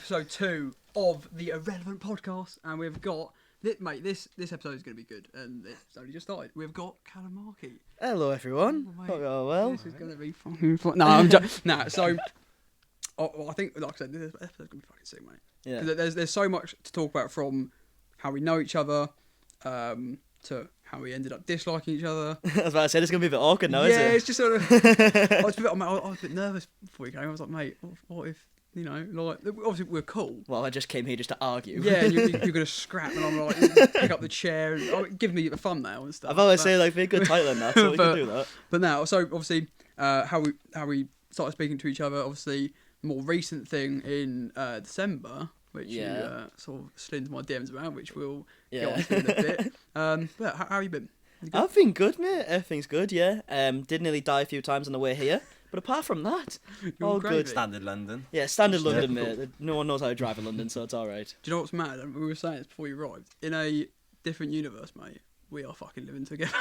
episode 2 of the Irrelevant podcast, and we've got mate. This episode is going to be good, and it's only just started. We've got Callum Markie. Hello, everyone. Hope you're all well. This is going to be fucking fun. No, I'm just so. I think, like I said, this episode's going to be fucking sick, mate. Yeah. Because there's so much to talk about, from how we know each other, to how we ended up disliking each other. I was about to say, it's going to be a bit awkward now, isn't it? Yeah, it's just sort of. I was a bit nervous before you came. I was like, mate, what if, you know, like, obviously we're cool. Well, I just came here just to argue. Yeah, and you're going to scrap, and I'm like, pick up the chair, and give me the thumbnail and stuff. I've always say, like, be a good title in that, so we can do that. But now, so obviously, how we started speaking to each other, obviously, more recent thing in December, which you sort of slid into my DMs about, which we'll get on to in a bit. But how you been? I've been good, mate. Everything's good, yeah. Did nearly die a few times on the way here. But apart from that, all good. Standard London. Yeah, standard London, mate. No one knows how to drive in London, so it's all right. Do you know what's mad? And we were saying this before you arrived. In a different universe, mate, we are fucking living together.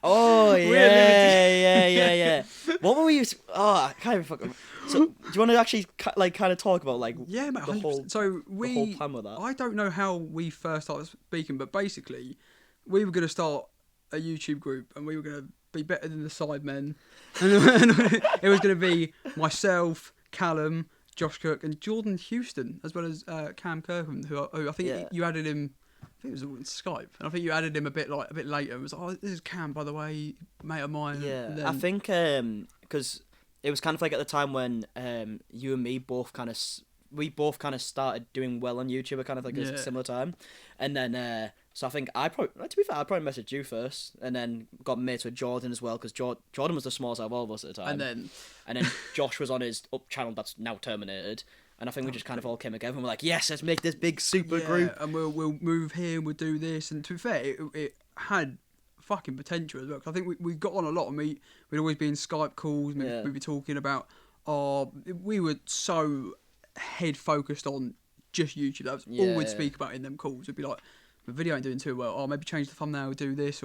Oh, yeah. What were we... Oh, I can't even fucking... So, do you want to actually, like, kind of talk about, like, yeah, mate, the whole plan with that? I don't know how we first started speaking, but basically, we were going to start a YouTube group, and we were going to be better than the Sidemen. And it was going to be myself, Callum, Josh Cook, and Jordan Houston, as well as Cam Kirkham, who I think you added him. I think it was all in Skype, and I think you added him a bit later. It was like, oh, this is Cam, by the way, mate of mine. Yeah, then, I think because it was kind of like at the time when you and me both kind of started doing well on YouTube at kind of like a similar time, and then so I think to be fair, I probably messaged you first, and then got mates with Jordan as well, because Jordan was the smallest out of all of us at the time, and then Josh was on his up channel that's now terminated. And I think we just kind of all came together and we're like, yes, let's make this big super group. And we'll move here and we'll do this. And to be fair, it had fucking potential as well. Cause I think we got on a lot, and we'd always be in Skype calls. We'd be talking about, we were so head focused on just YouTube. That was all we'd speak about in them calls. We'd be like, the video ain't doing too well. Oh, maybe change the thumbnail, do this.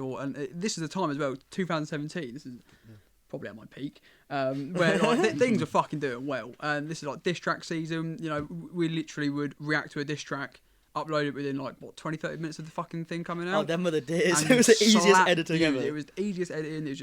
This is the time as well, 2017. This is... probably at my peak, where like, things are fucking doing well, and this is like diss track season. You know, we literally would react to a diss track, upload it within like 20-30 minutes of the fucking thing coming out. Oh, them were the days. It was the easiest editing ever. It was the easiest editing. It was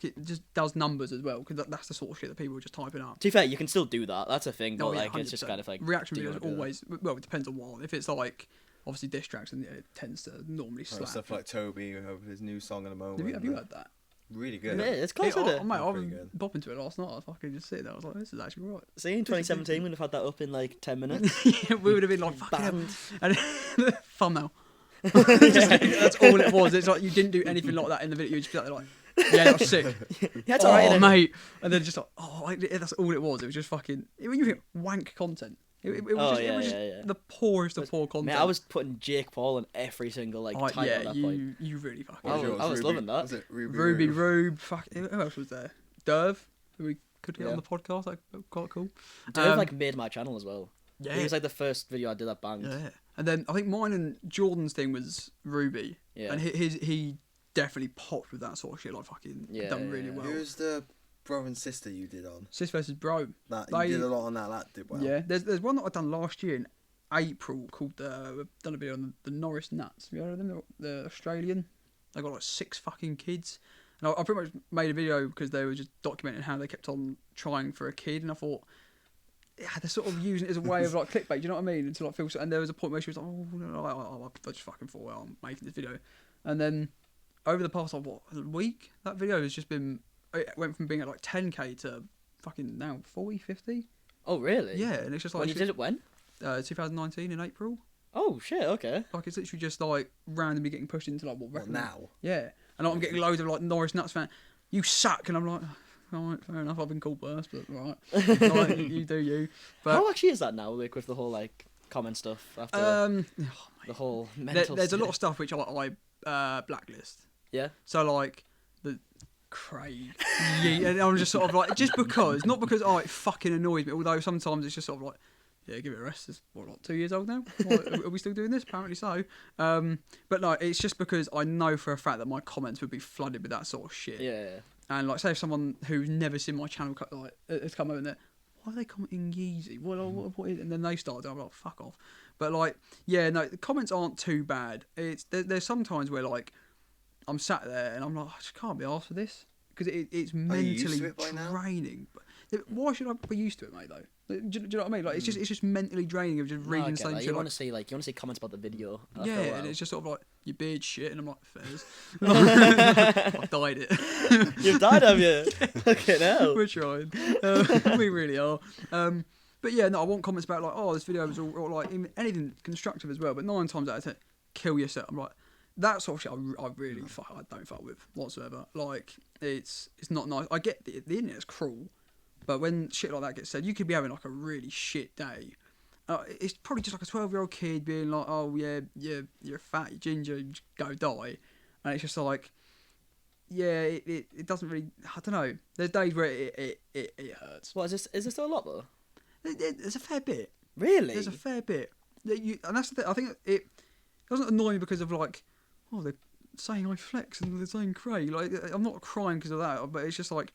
it just does numbers as well, because that's the sort of shit that people are just typing up. To be fair, you can still do that. That's a thing, but like 100%. It's just kind of like reaction videos always. Well, it depends on what. If it's like obviously diss tracks, and it tends to normally slap. Stuff like Toby over his new song at the moment. Have you heard that? Really good. Yeah, it's close, isn't it? Mate, I was bopping to it last night. I was fucking just sitting there. I was like, this is actually right. See, in 2017, we'd have had that up in like 10 minutes. Yeah, we would have been like, fucking and thumbnail. That's all it was. It's like you didn't do anything like that in the video. You just be like, yeah, that was sick. Yeah, it's alright, mate. And then just like, that's all it was. It was just fucking, when you think wank content. It was just the poorest of poor content. Mate, I was putting Jake Paul in every single title at that point. You really fucking. I was loving that. Was it Ruby Rube? Who else was there? Derv, who we could get on the podcast. Like, quite cool. Derv made my channel as well. Yeah, he was like the first video I did that banged. Yeah, and then I think mine and Jordan's thing was Ruby. Yeah, and he definitely popped with that sort of shit. Like fucking done really well. Who's the brother and sister you did on? Sis versus Bro. You did a lot on that. That did well. Yeah, there's one that I done last year in April called I've done a video on the Norris Nuts. Have you heard of them? The Australian. They got like 6 fucking kids, and I pretty much made a video because they were just documenting how they kept on trying for a kid, and I thought, yeah, they're sort of using it as a way of like clickbait. Do you know what I mean? Until like feel, and there was a point where she was like, I just fucking thought, well, I'm making this video, and then over the past a week, that video has just been. It went from being at like 10k to fucking now 40, 50. Oh, really? Yeah, and it's just like... When you did it when? 2019 in April. Oh, shit, okay. Like, it's literally just like randomly getting pushed into like what now? Yeah, and I'm getting loads of like Norris Nuts fans. You suck, and I'm like, alright, fair enough. I've been called worse, but right, like, you do you. But how actually is that now? Like with the whole like comment stuff after the whole mental. There's a lot of stuff which I blacklist. Yeah. So like the Craig, and I'm just sort of like, just because, not because it fucking annoys me. Although sometimes it's just sort of like, yeah, give it a rest. It's like 2 years old now. Are we still doing this? Apparently so. But no, it's just because I know for a fact that my comments would be flooded with that sort of shit. Yeah. And like, say if someone who's never seen my channel like has come over and they're, why are they commenting Yeezy? What is it? And then they start doing, I'm like, fuck off. But like, yeah, no, the comments aren't too bad. There's sometimes where like I'm sat there and I'm like, I just can't be arsed for this because it's mentally draining. But why should I be used to it, mate? Though, do you know what I mean? Like, it's just mentally draining of just reading the same shit. You want to see comments about the video. Yeah, and it's just sort of like your beard shit, and I'm like, fairs. I've dyed it. You've dyed, have you? Okay, now we're trying. We really are. But yeah, no, I want comments about like, oh, this video was all like anything constructive as well. But 9 times out of 10, kill yourself. I'm like, that sort of shit. I really I don't fuck with whatsoever. Like, it's not nice. I get the internet's cruel, but when shit like that gets said, you could be having like a really shit day. It's probably just like a 12-year-old kid being like, oh yeah, you're fat, you're ginger, you just go die, and it's just like, yeah, it doesn't really. I don't know. There's days where it hurts. What is this? Is there still a lot though? There's a fair bit. Really? There's a fair bit. And that's the thing. I think it doesn't annoy me because of like, oh, they're saying I flex and they're saying cray. Like, I'm not crying because of that, but it's just like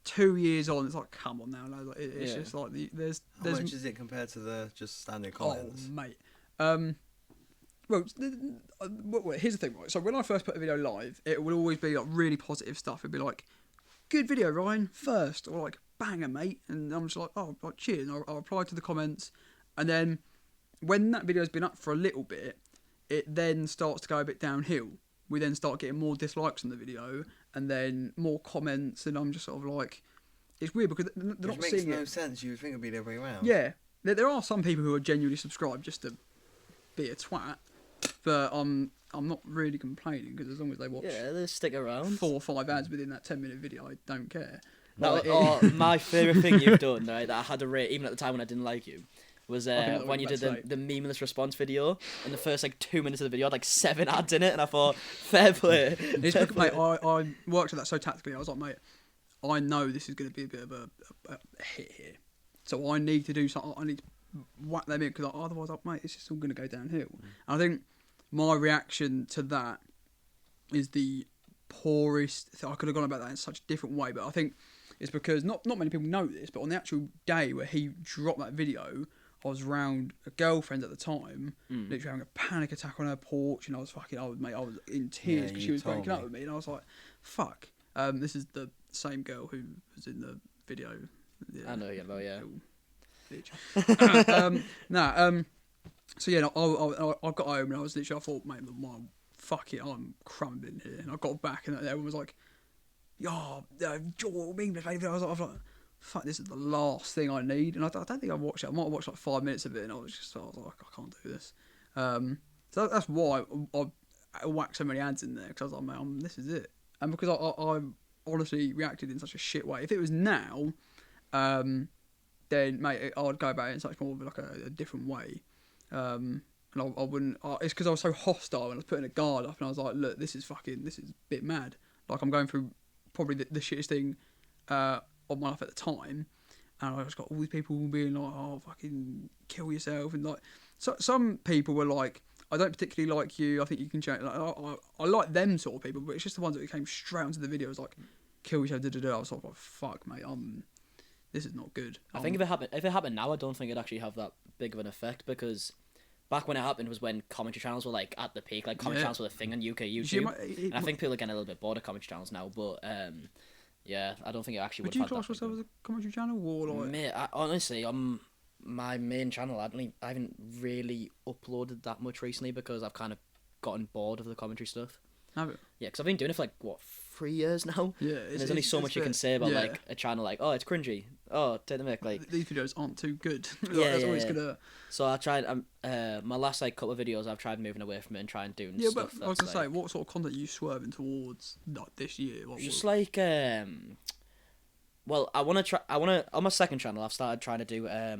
2 years on. It's like, come on now, like, it's just like there's. How much is it compared to the just standard comments? Oh, mate. Well, here's the thing, right? So when I first put a video live, it would always be like really positive stuff. It'd be like, good video, Ryan, first, or like, banger, mate. And I'm just like, oh, like, cheers. And I'll reply to the comments. And then when that video's been up for a little bit, it then starts to go a bit downhill. We then start getting more dislikes on the video and then more comments. And I'm just sort of like, it's weird because they're not seeing it. Which makes no sense. You would think it would be the other way around. Yeah. There are some people who are genuinely subscribed just to be a twat. But I'm not really complaining because as long as they watch, they stick around. 4 or 5 ads within that 10-minute video, I don't care. My favourite thing you've done, right, that I had to rate even at the time when I didn't like you, was when you did the memeless response video. In the first like 2 minutes of the video, I had like 7 ads in it, and I thought, fair play. Mate, I worked at that so tactically. I was like, mate, I know this is going to be a bit of a hit here, so I need to do something. I need to whack them in because otherwise, mate, it's just all going to go downhill. And I think my reaction to that is the poorest. I could have gone about that in such a different way, but I think it's because not many people know this, but on the actual day where he dropped that video, I was around a girlfriend at the time, literally having a panic attack on her porch, and I was in tears because she was breaking up with me, and I was like, fuck. This is the same girl who was in the video. I know you about, yeah. So yeah, I got home and I was literally, I thought, mate, fuck it, I'm crumbling here. And I got back and everyone was like, yo, Joel, I was like, fuck, this is the last thing I need. And I don't think I watched it. I might have watched like 5 minutes of it and I was like, I can't do this. So that's why I whacked so many ads in there, because I was like, mate, this is it. And because I honestly reacted in such a shit way. If it was now, then mate, I would go about it in such more of like a different way. And I wouldn't. It's because I was so hostile and I was putting a guard up, and I was like, look, this is a bit mad. Like, I'm going through probably the shittest thing of my life at the time, and I just got all these people being like, oh, fucking kill yourself, and like, so some people were like, I don't particularly like you, I think you can change. Like, I like them sort of people, but it's just the ones that came straight onto the video. It was like, kill yourself, I was like, fuck, mate, this is not good. I think if it happened now, I don't think it'd actually have that big of an effect, because back when it happened was when commentary channels were like at the peak. Like, commentary channels were the thing on UK YouTube. And I think people are getting a little bit bored of commentary channels now, but yeah, I don't think it actually would. Would you class yourself as a commentary channel, or like? Mate, honestly, my main channel, I haven't really uploaded that much recently because I've kind of gotten bored of the commentary stuff. Have you? Yeah, because I've been doing it for like 3 years now. Yeah, and there's only so much you can say about like a channel, like, oh, it's cringy, oh, take the mic, like these videos aren't too good. That's always gonna. So I tried. My last like couple of videos, I've tried moving away from it and trying doing stuff. Yeah, but I was gonna say, what sort of content are you swerving towards like this year? Like well, I want to on my second channel, I've started trying to do a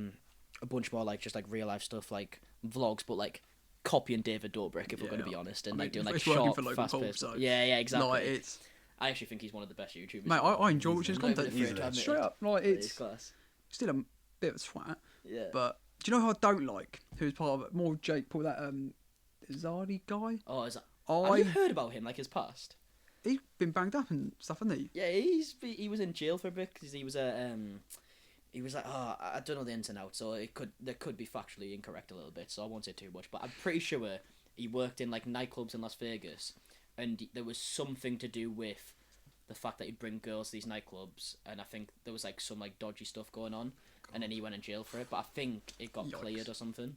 bunch more like just like real life stuff, like vlogs, but like copying David Dobrik, if we're going to be honest, and like doing like short, fast-paced. So. Yeah, exactly. Like, I actually think he's one of the best YouTubers. Mate, I enjoy watching his content. Straight up, like, it's class. Still a bit of a twat. Yeah. But do you know who I don't like? Who's part of it? More Jake Paul, that Zardy guy. Oh, is that? Have you heard about him? Like his past? He's been banged up and stuff, hasn't he? Yeah, he was in jail for a bit because he was he was like, oh, I don't know the ins and outs, so there could be factually incorrect a little bit, so I won't say too much. But I'm pretty sure he worked in like nightclubs in Las Vegas, and there was something to do with the fact that he'd bring girls to these nightclubs, and I think there was like some like dodgy stuff going on, and then he went in jail for it. But I think it got cleared or something.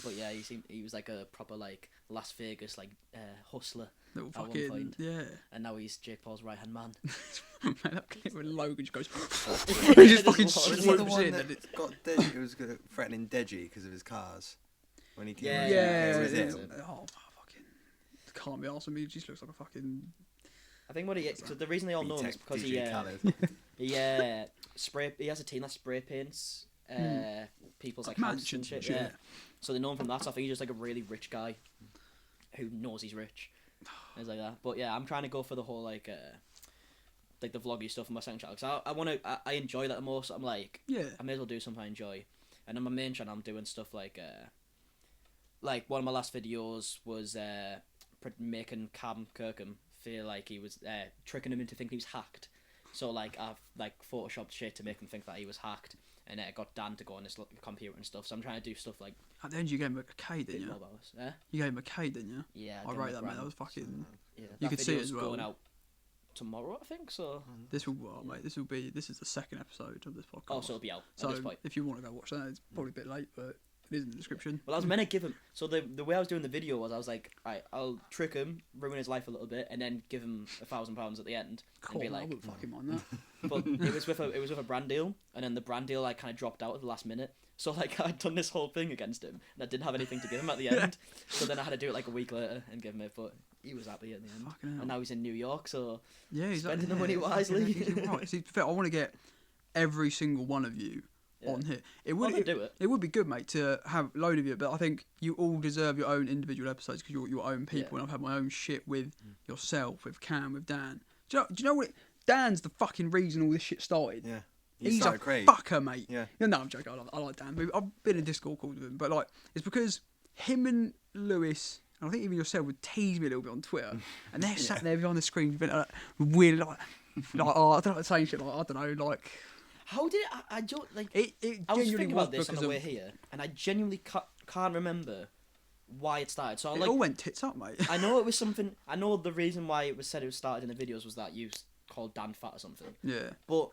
But yeah, he was like a proper like Las Vegas like hustler Little at one fucking point. yeah. And now he's Jake Paul's right hand man. Man, that clip when Logan just goes, Yeah, he just fucking was Was he the swoops one in. that And it, got Deji? It was threatening Deji because of his cars when he came. Yeah, out. yeah, it was it- him. oh fucking can't be arsed with me. He just looks like a fucking I think what he so the reason they all know him is because he has a team that spray paints people's like houses and mansions shit. and shit. Yeah. So they know him from that. So I think he's just like a really rich guy who knows he's rich. Things like that. But yeah, I'm trying to go for the whole like the vloggy stuff on my second channel because I enjoy that the most. I'm like, Yeah. I may as well do something I enjoy. And on my main channel, I'm doing stuff like one of my last videos was making Cam Kirkham feel like he was tricking him into thinking he was hacked. So like I've like photoshopped shit to make him think that he was hacked, and got Dan to go on his computer and stuff. So I'm trying to do stuff like. At the end, you gave him a K, didn't you? You gave him a K, didn't you? Yeah. I rate that, mate. That was fucking. Yeah, You could see it video's as well. Going out tomorrow, I think. So. This will, mate. This is the second episode of this podcast. Oh, so it'll be out So at this point. if you want to go watch that, it's probably a bit late, but it is in the description. Well, I was meant to give him. So the way I was doing the video was I was like, alright, I'll trick him, ruin his life a little bit, and then give him £1,000 at the end, Cool, and be I like. wouldn't fucking mind that. But it was with a brand deal, and then the brand deal like kind of dropped out at the last minute. So like I'd done this whole thing against him, and I didn't have anything to give him at the end. So then I had to do it like a week later and give him it, but he was happy at the end. Fucking hell. And now he's in New York, so Yeah, he's spending the yeah, money fucking wisely. he's right. See, to be fair, I want to get every single one of you on here. It would I'll do it. It would be good, mate, to have a load of you, but I think you all deserve your own individual episodes because you're your own people, and I've had my own shit with yourself, with Cam, with Dan. Do you know what? Dan's the fucking reason all this shit started. Yeah. He's a great. fucker, mate. Yeah. No, I'm joking. I like Dan. I've been in Discord calls with him, but like it's because him and Lewis, and I think even yourself, would tease me a little bit on Twitter, and they're sat there behind the screen, weird, like oh, I don't know, saying shit like I don't know, like. How did it? I don't like. It I was genuinely thinking about this on because the way here, and I genuinely can't remember why it started. So it like, all went tits up, mate. I know it was something. I know the reason why it was said it was started in the videos was that you called Dan fat or something. Yeah. But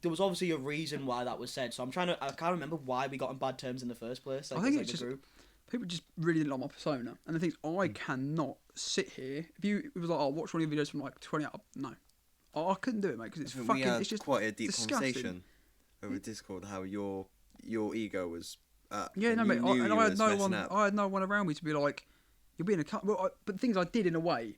there was obviously a reason why that was said. So I can't remember why we got in bad terms in the first place. Like, I think as, it's like, just a group. people just really didn't like my persona, and the thing is, I cannot sit here. If it was like, oh, watch one of your videos from like 20 up, no, I couldn't do it, mate, because it's fucking. We had It's just quite a deep disgusting. conversation over Discord how your ego was. Yeah, no, you mate. knew you I had was no messing one. up. I had no one around me to be like, "You're being a cunt." Well, but things I did in a way,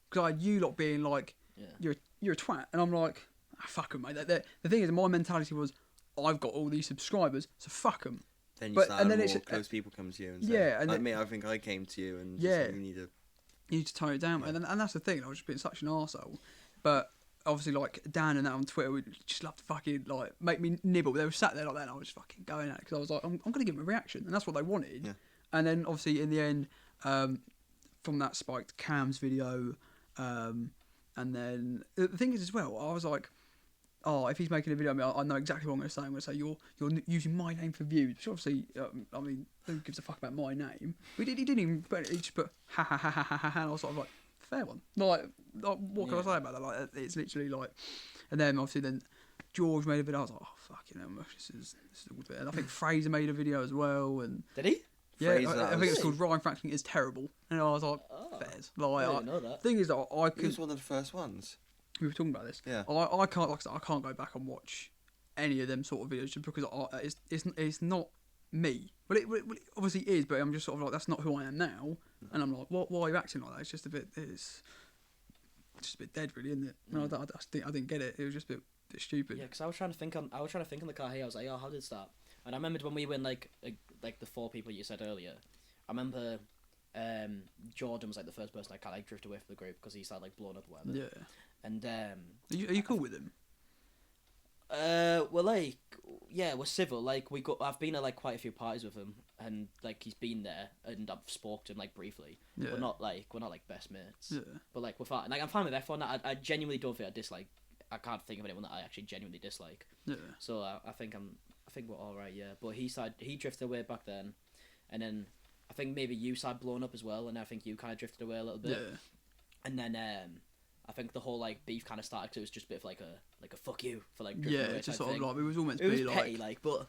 because I had you lot being like, "You're a twat," and I'm like, "Fuck 'em, mate." The thing is, my mentality was, I've got all these subscribers, so fuck 'em. Then you But- started and then more it's- close people come to you and say, Yeah, and like then- me, I think I came to you and Yeah. just, you need to. You need to tone it down, mate. And that's the thing. I was just being such an arsehole. But obviously, like Dan and that on Twitter would just love to fucking like make me nibble. They were sat there like that, and I was just fucking going at it because I was like, I'm going to give them a reaction, and that's what they wanted. Yeah. And then obviously in the end, from that spiked Cam's video, and then the thing is as well, I was like, oh, if he's making a video of me, I know exactly what I'm going to say. I'm going to say you're using my name for views, which obviously, I mean, who gives a fuck about my name? He didn't even put. He just put ha ha ha ha ha ha, and I was sort of like, fair one. Like what can I say about that? Like, it's literally like, and then obviously then George made a video. I was like, oh fucking hell, this is all good. And I think Fraser made a video as well. And Did he? yeah, Fraser, I think it's called Ryan Franklin is terrible. And I was like, fairs. Like, I didn't know that. Thing is that I He could. was one of the first ones. We were talking about this. Yeah. I can't, like I said, I can't go back and watch any of them sort of videos just because it's not me. Well, it obviously is, but I'm just sort of like, that's not who I am now. And I'm like, why are you acting like that? It's just a bit, it's just a bit dead, really, isn't it? No, I didn't get it. It was just a bit stupid. Yeah, because I was trying to think on the car here. I was like, oh, how did it start? And I remembered when we were in like the 4 people you said earlier. I remember Jordan was like the first person I kind of like drift away from the group because he started like blowing up or whatever. Yeah. And Are you cool with him? well, like, yeah, we're civil. Like, I've been at like quite a few parties with him, and like he's been there, and I've spoke to him like briefly. Yeah. We're not like best mates. Yeah. But like we're fine. Like I'm fine with everyone. I genuinely don't think I I can't think of anyone that I actually genuinely dislike. Yeah. So I think we're all right. Yeah, but he drifted away back then, and then I think maybe you started blowing up as well, and I think you kind of drifted away a little bit. Yeah. And then I think the whole like beef kind of started because it was just a bit of like a fuck you for like drifting away just type sort thing. of like it was almost It was petty, like, but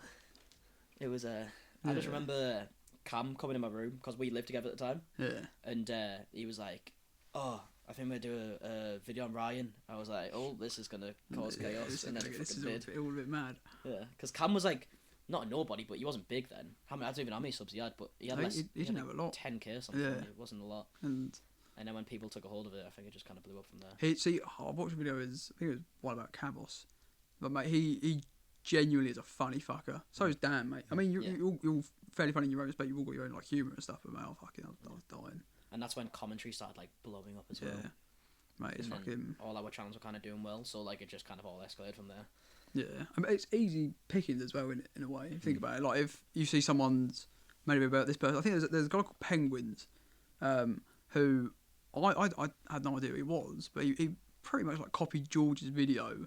it was I just remember Cam coming in my room because we lived together at the time. Yeah. And he was like, "Oh, I think we're doing a video on Ryan." I was like, "Oh, this is gonna cause chaos," and then this is did. all a bit mad. Yeah, because Cam was like not a nobody, but he wasn't big then. I don't even know how many subs he had, but he had less. He didn't have a lot. 10K or something. Yeah. It wasn't a lot. And then when people took a hold of it, I think it just kind of blew up from there. I watched a video. I think it was one about Cabos, but mate, he genuinely is a funny fucker. So is Dan, mate. I mean, you're fairly funny in your own respect. You've all got your own like humour and stuff. But mate, I was dying. And that's when commentary started like blowing up as well. Yeah, mate, it's fucking. All our channels were kind of doing well, so like it just kind of all escalated from there. Yeah, I mean, it's easy pickings as well in a way. If you think about it, like if you see someone's maybe about this person, I think there's a guy called Penguins, who I had no idea who he was, but he pretty much like copied George's video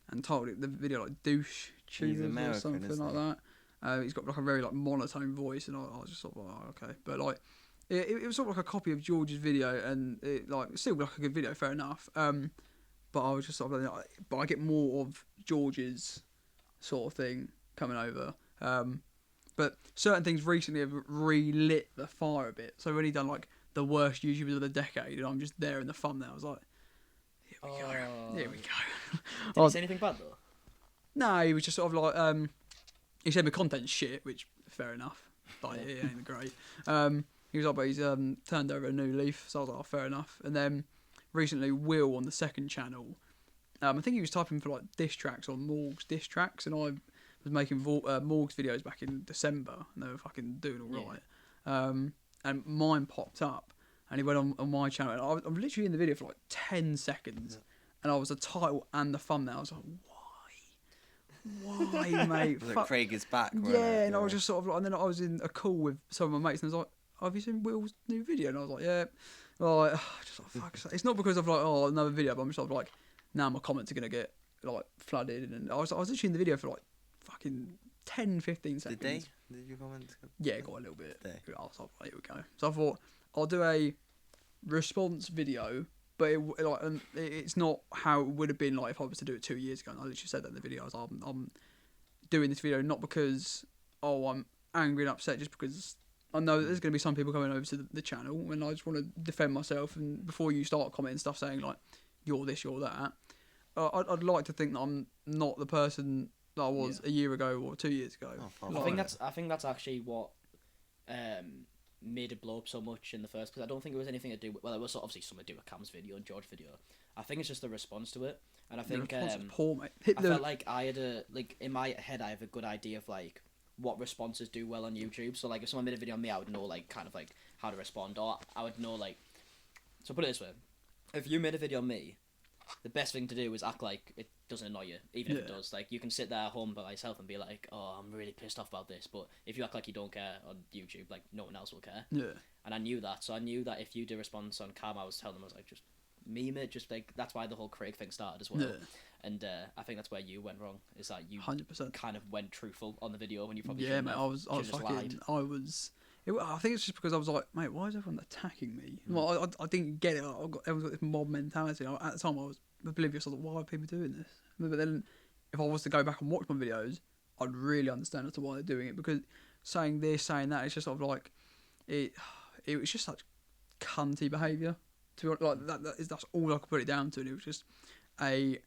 and titled it the video like douche tubers or something like that. He's got like a very like monotone voice, and I was just sort of like, oh, okay, but like it was sort of like a copy of George's video, and it like still like a good video, fair enough. But I was just sort of like, but I get more of George's sort of thing coming over. But certain things recently have relit the fire a bit. So when he done like the worst YouTubers of the decade, and I'm just there in the thumbnail, I was like, here we go. Here we go. Did he say anything bad though? No, he was just sort of like, he said my content's shit, which fair enough. Like, it ain't great. He was like, but he's turned over a new leaf, so I was like, oh, fair enough. And then recently, Will on the second channel, I think he was typing for like diss tracks on Morg's diss tracks, and I was making Morg's videos back in December, and they were fucking doing all right. And mine popped up, and he went on my channel, and I'm literally in the video for like 10 seconds, and I was the title and the thumbnail. I was like, why, mate? Like Craig is back. Yeah, and I was just sort of like, and then I was in a call with some of my mates, and I was like, have you seen Will's new video? And I was like, yeah. Like, just like, fuck. It's not because of like, oh, another video, but I'm just sort of like, now my comments are gonna get like flooded, and I was literally in the video for like fucking 10, 15 seconds. Did you comment? Yeah, got a little bit. I was like, here we go. So I thought I'll do a response video, but it's not how it would have been like if I was to do it 2 years ago. And I literally said that in the video. I was like, I'm doing this video not because I'm angry and upset, just because I know that there's going to be some people coming over to the channel, and I just want to defend myself. And before you start commenting stuff saying like you're this, you're that, I'd like to think that I'm not the person that I was a year ago or 2 years ago. I think that's actually what made it blow up so much in the first place. I don't think it was anything to do with, well, it was obviously something to do with Cam's video and George's video. I think it's just the response to it, and I think poor, mate. I felt like I had in my head I have a good idea of like what responses do well on YouTube. So like if someone made a video on me, I would know like kind of like how to respond, or I would know like, so put it this way, if you made a video on me, the best thing to do is act like it doesn't annoy you, even if it does. Like you can sit there at home by yourself and be like, oh, I'm really pissed off about this, but if you act like you don't care on YouTube, like no one else will care. Yeah. And I knew that, so I knew that if you did a response on Cam, I was telling them, I was like, just meme it, just like, that's why the whole Craig thing started as well. Yeah. And I think that's where you went wrong, is that you 100% kind of went truthful on the video when you probably mate, have. I was fucking, I think it's just because I was like, mate, why is everyone attacking me? Well, I didn't get it. Everyone's got this mob mentality. At the time, I was oblivious. I was like, why are people doing this? But then, if I was to go back and watch my videos, I'd really understand as to why they're doing it. Because saying this, saying that, it's just sort of like, it was just such cunty behaviour. To be like that's all I could put it down to. And it was just a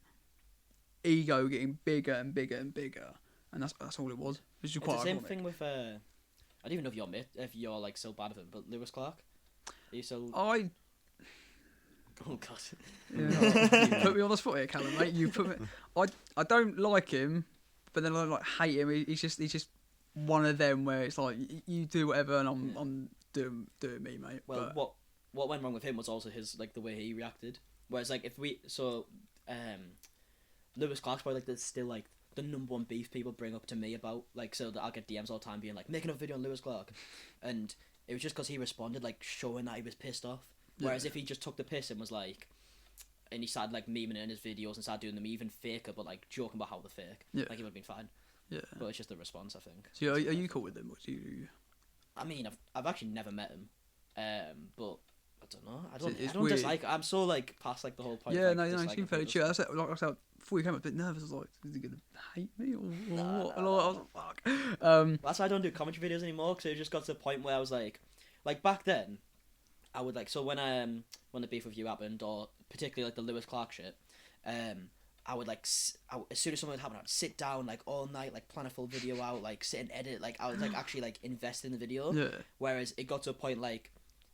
ego getting bigger and bigger and bigger, and that's all it was. Which is quite the same ironic. thing with I don't even know if you're like still bad of him, but Lewis Clark. Are you still? Oh God. Yeah, you put me on the spot here, Callum, mate. You put me. I don't like him, but then I don't like hate him. He's just one of them where it's like you do whatever, and I'm doing me, mate. Well, but what went wrong with him was also his like the way he reacted. Whereas like Lewis Clark's probably like still like the number one beef people bring up to me about, like, so that I'll get DMs all the time being like, make another video on Lewis Clark, and it was just because he responded like showing that he was pissed off. Whereas if he just took the piss and was like, and he started like memeing it in his videos and started doing them even faker, but like joking about how they're fake. Yeah. Like he would have been fine. Yeah. But it's just the response, I think. So are you cool with them? Or do you... I mean, I've actually never met him, but I don't know. I It's don't weird. dislike. I'm so like past like the whole point. Yeah, of, no, like, he disliking seemed fairly people. chill. I said, like I said, before you came, I was a bit nervous. I was like, is he gonna hate me or what? I was like, fuck. That's why I don't do commentary videos anymore, because it just got to the point where I was like back then, I would like, so when the beef with you happened, or particularly like the Lewis Clark shit, I would like as soon as something would happen, I'd sit down like all night, like plan a full video out, like sit and edit, like I was like actually like invest in the video. Yeah. Whereas it got to a point like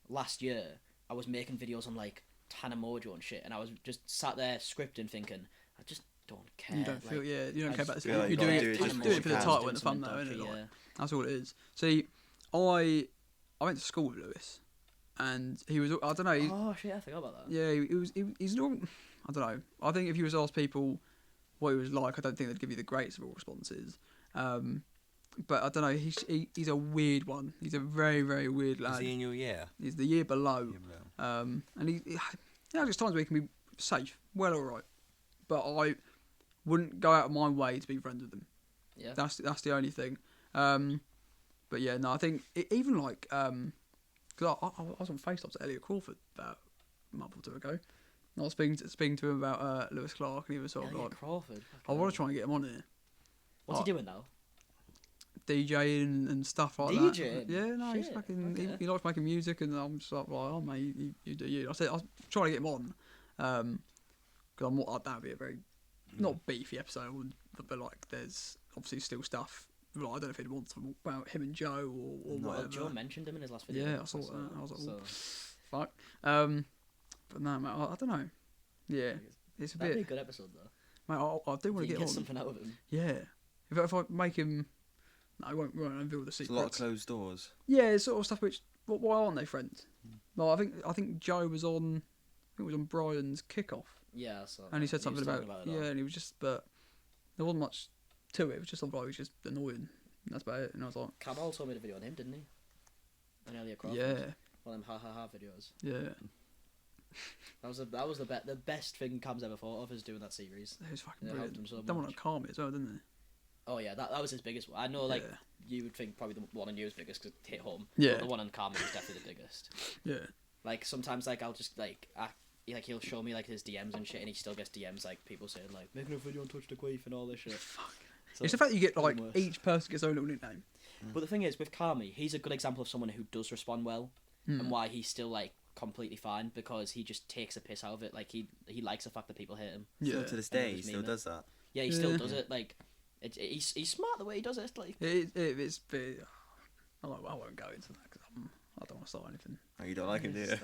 last year, I was making videos on like Tana Mojo and shit, and I was just sat there scripting, thinking, I just don't care. You don't feel, like, you don't care about this. feel like you're you doing gotta it. do it Just just do it for for the the title doing and the thumbnail, something isn't it? dodgy, Like, that's all it is. See, I went to school with Lewis, and he was. I don't know. Oh shit, I forgot about that. Yeah, he's not. I don't know. I think if you was to ask people what he was like, I don't think they'd give you the greatest of all responses. But I don't know. He's a weird one. He's a very, very weird lad. Is he in your year? He's the year below. And he there's times where he can be safe, well, all right. But I wouldn't go out of my way to be friends with him. Yeah. That's the only thing. But yeah, no, I think even like because I was on FaceTime to Elliot Crawford about a month or two ago. And I was speaking to him about Lewis Clark, and he was sort of Elliot like, Crawford. I want to try and get him on here. What's he doing now? DJing and stuff like DJing? that. Yeah, no, he's Shit, fucking. okay. He likes making music, and I'm just like, oh mate, you do you. I was trying to get him on, because that'd be a very not beefy episode, but like there's obviously still stuff. Like, I don't know if he'd want to talk about him and Joe or No, whatever. Joe mentioned him in his last video. Yeah, I saw that. I was like, so, fuck. But no, mate, I don't know. Yeah, it's a that'd be a bit. good episode though. Mate, I do want to You get on. something out of him. Yeah, if I make him, no, I won't unveil the It's secrets. a lot of closed doors. Yeah, it's sort of stuff which. Why aren't they friends? Like, I think Joe was on. I think it was on Brian's kickoff, Yeah, so. and he said something about, it all. and he was just, but there wasn't much to it. It was just something like, he was just annoying. That's about it. And I was like, Cam also made a video on him, didn't he? On Elliot Crawford. yeah, One of them ha videos. yeah. That was the best thing Cam's ever thought of, is doing that series. It was fucking It brilliant. helped him so That one much. on Carmi as well, didn't Oh yeah, that was his biggest one. I know, like, Yeah. you would think probably the one on you was biggest because it hit home. Yeah. But the one on Carmen was definitely the biggest. they? Yeah. Like, sometimes, like, I'll just, like, he'll show me, like, his DMs and shit, and he still gets DMs, like, people saying, like, making a video on Touch the Queef and all this shit. So, It's the fact that you get, like, worse. each person gets their own little nickname. But the thing is, with Carmi, he's a good example of someone who does respond well, Hmm. and why he's still, like, completely fine, because he just takes a piss out of it. Like, he likes the fact that people hate him. Yeah. Still to this And day, it he was still me, does that. Yeah, he still Yeah. does it. Like, he's smart the way he does it. Like, It's bit. I won't go into that because I don't want to start anything. Oh, you don't like him, do you?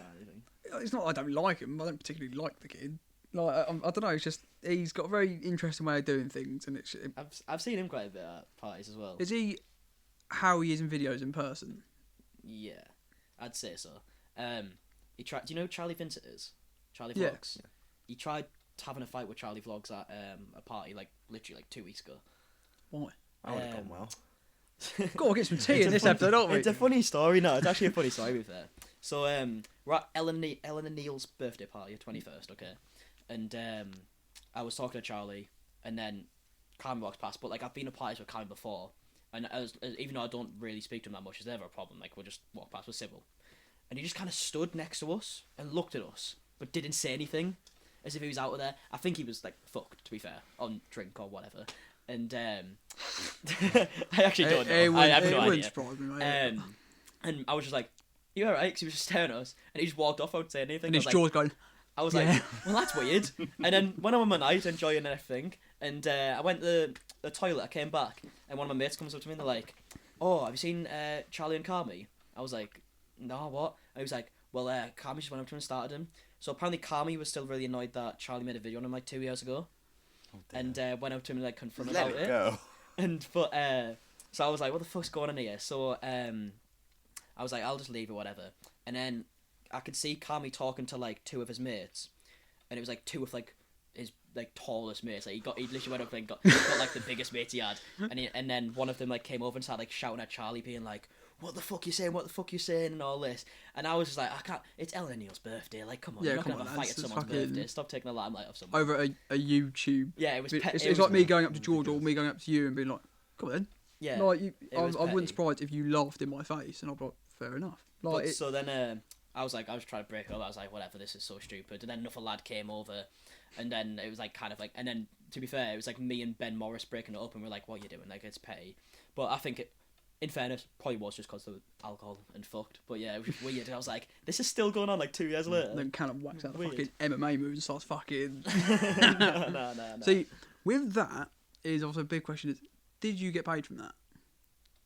It's not I don't like him. I don't particularly like the kid. Like I don't know. It's just he's got a very interesting way of doing things, and I've seen him quite a bit at parties as well. is he how he is in videos in person. Yeah, I'd say so. He tried. Do you know who Charlie Vincent is? Charlie Yeah. Vlogs. He tried having a fight with Charlie Vlogs at a party, like literally like 2 weeks ago. Why? I would have gone well. Got to get some tea in this episode, aren't we? It's a funny story. No, it's actually a funny story. With that. So we're at Ellen and Neil's birthday party, 21st. Okay, and I was talking to Charlie, and then Carmen walks past. But like I've been to parties with Carmen before, and even though I don't really speak to him that much, it's never a problem. Like we'll just walk past with civil, and he just kind of stood next to us and looked at us, but didn't say anything, as if he was out of there. I think he was like fucked, to be fair, on drink or whatever. And I actually don't know. I have no wouldn't idea. surprise me, mate. And I was just like, "You alright?" Because he was just staring at us, and he just walked off without saying anything. And his I was jaw's going. I was Yeah. like, "Well, that's weird." And then went on with my night, enjoying everything. And I went to the toilet. I came back, and one of my mates comes up to me and they're like, "Oh, have you seen Charlie and Carmi?" I was like, "No, what?" And he was like, "Well, Carmi just went up to him and started him." So apparently Carmi was still really annoyed that Charlie made a video on him like 2 years ago, and went up to him and like confronted Let about it it. go. And so I was like, what the fuck's going on here? So I was like, I'll just leave or whatever. And then I could see Carmi talking to like two of his mates, and it was like two of like his like tallest mates. Like he literally went up and got like the biggest mates he had, and then one of them like came over and started like shouting at Charlie, being like, what the fuck you saying, and all this. And I was just like, I can't, it's Ellen and Neil's birthday, like, come on, you're not going to have a fight at someone's birthday, stop taking the limelight off someone. Over a YouTube. Yeah, it was... It's like me going up to George or me going up to you and being like, come on then. Yeah. Like, I wouldn't surprise if you laughed in my face, and I'd be like, fair enough. Like, so then I was trying to break it up, I was like, whatever, this is so stupid. And then another lad came over, and then it was like, kind of like, and then, to be fair, it was like me and Ben Morris breaking it up, and we're like, what are you doing? Like, it's petty. But I think in fairness, probably was just because of alcohol and fucked. But yeah, it was weird. I was like, this is still going on like 2 years later. Then kind of whacks out the fucking MMA moves and starts fucking... No. See, with that, is also a big question is, did you get paid from that?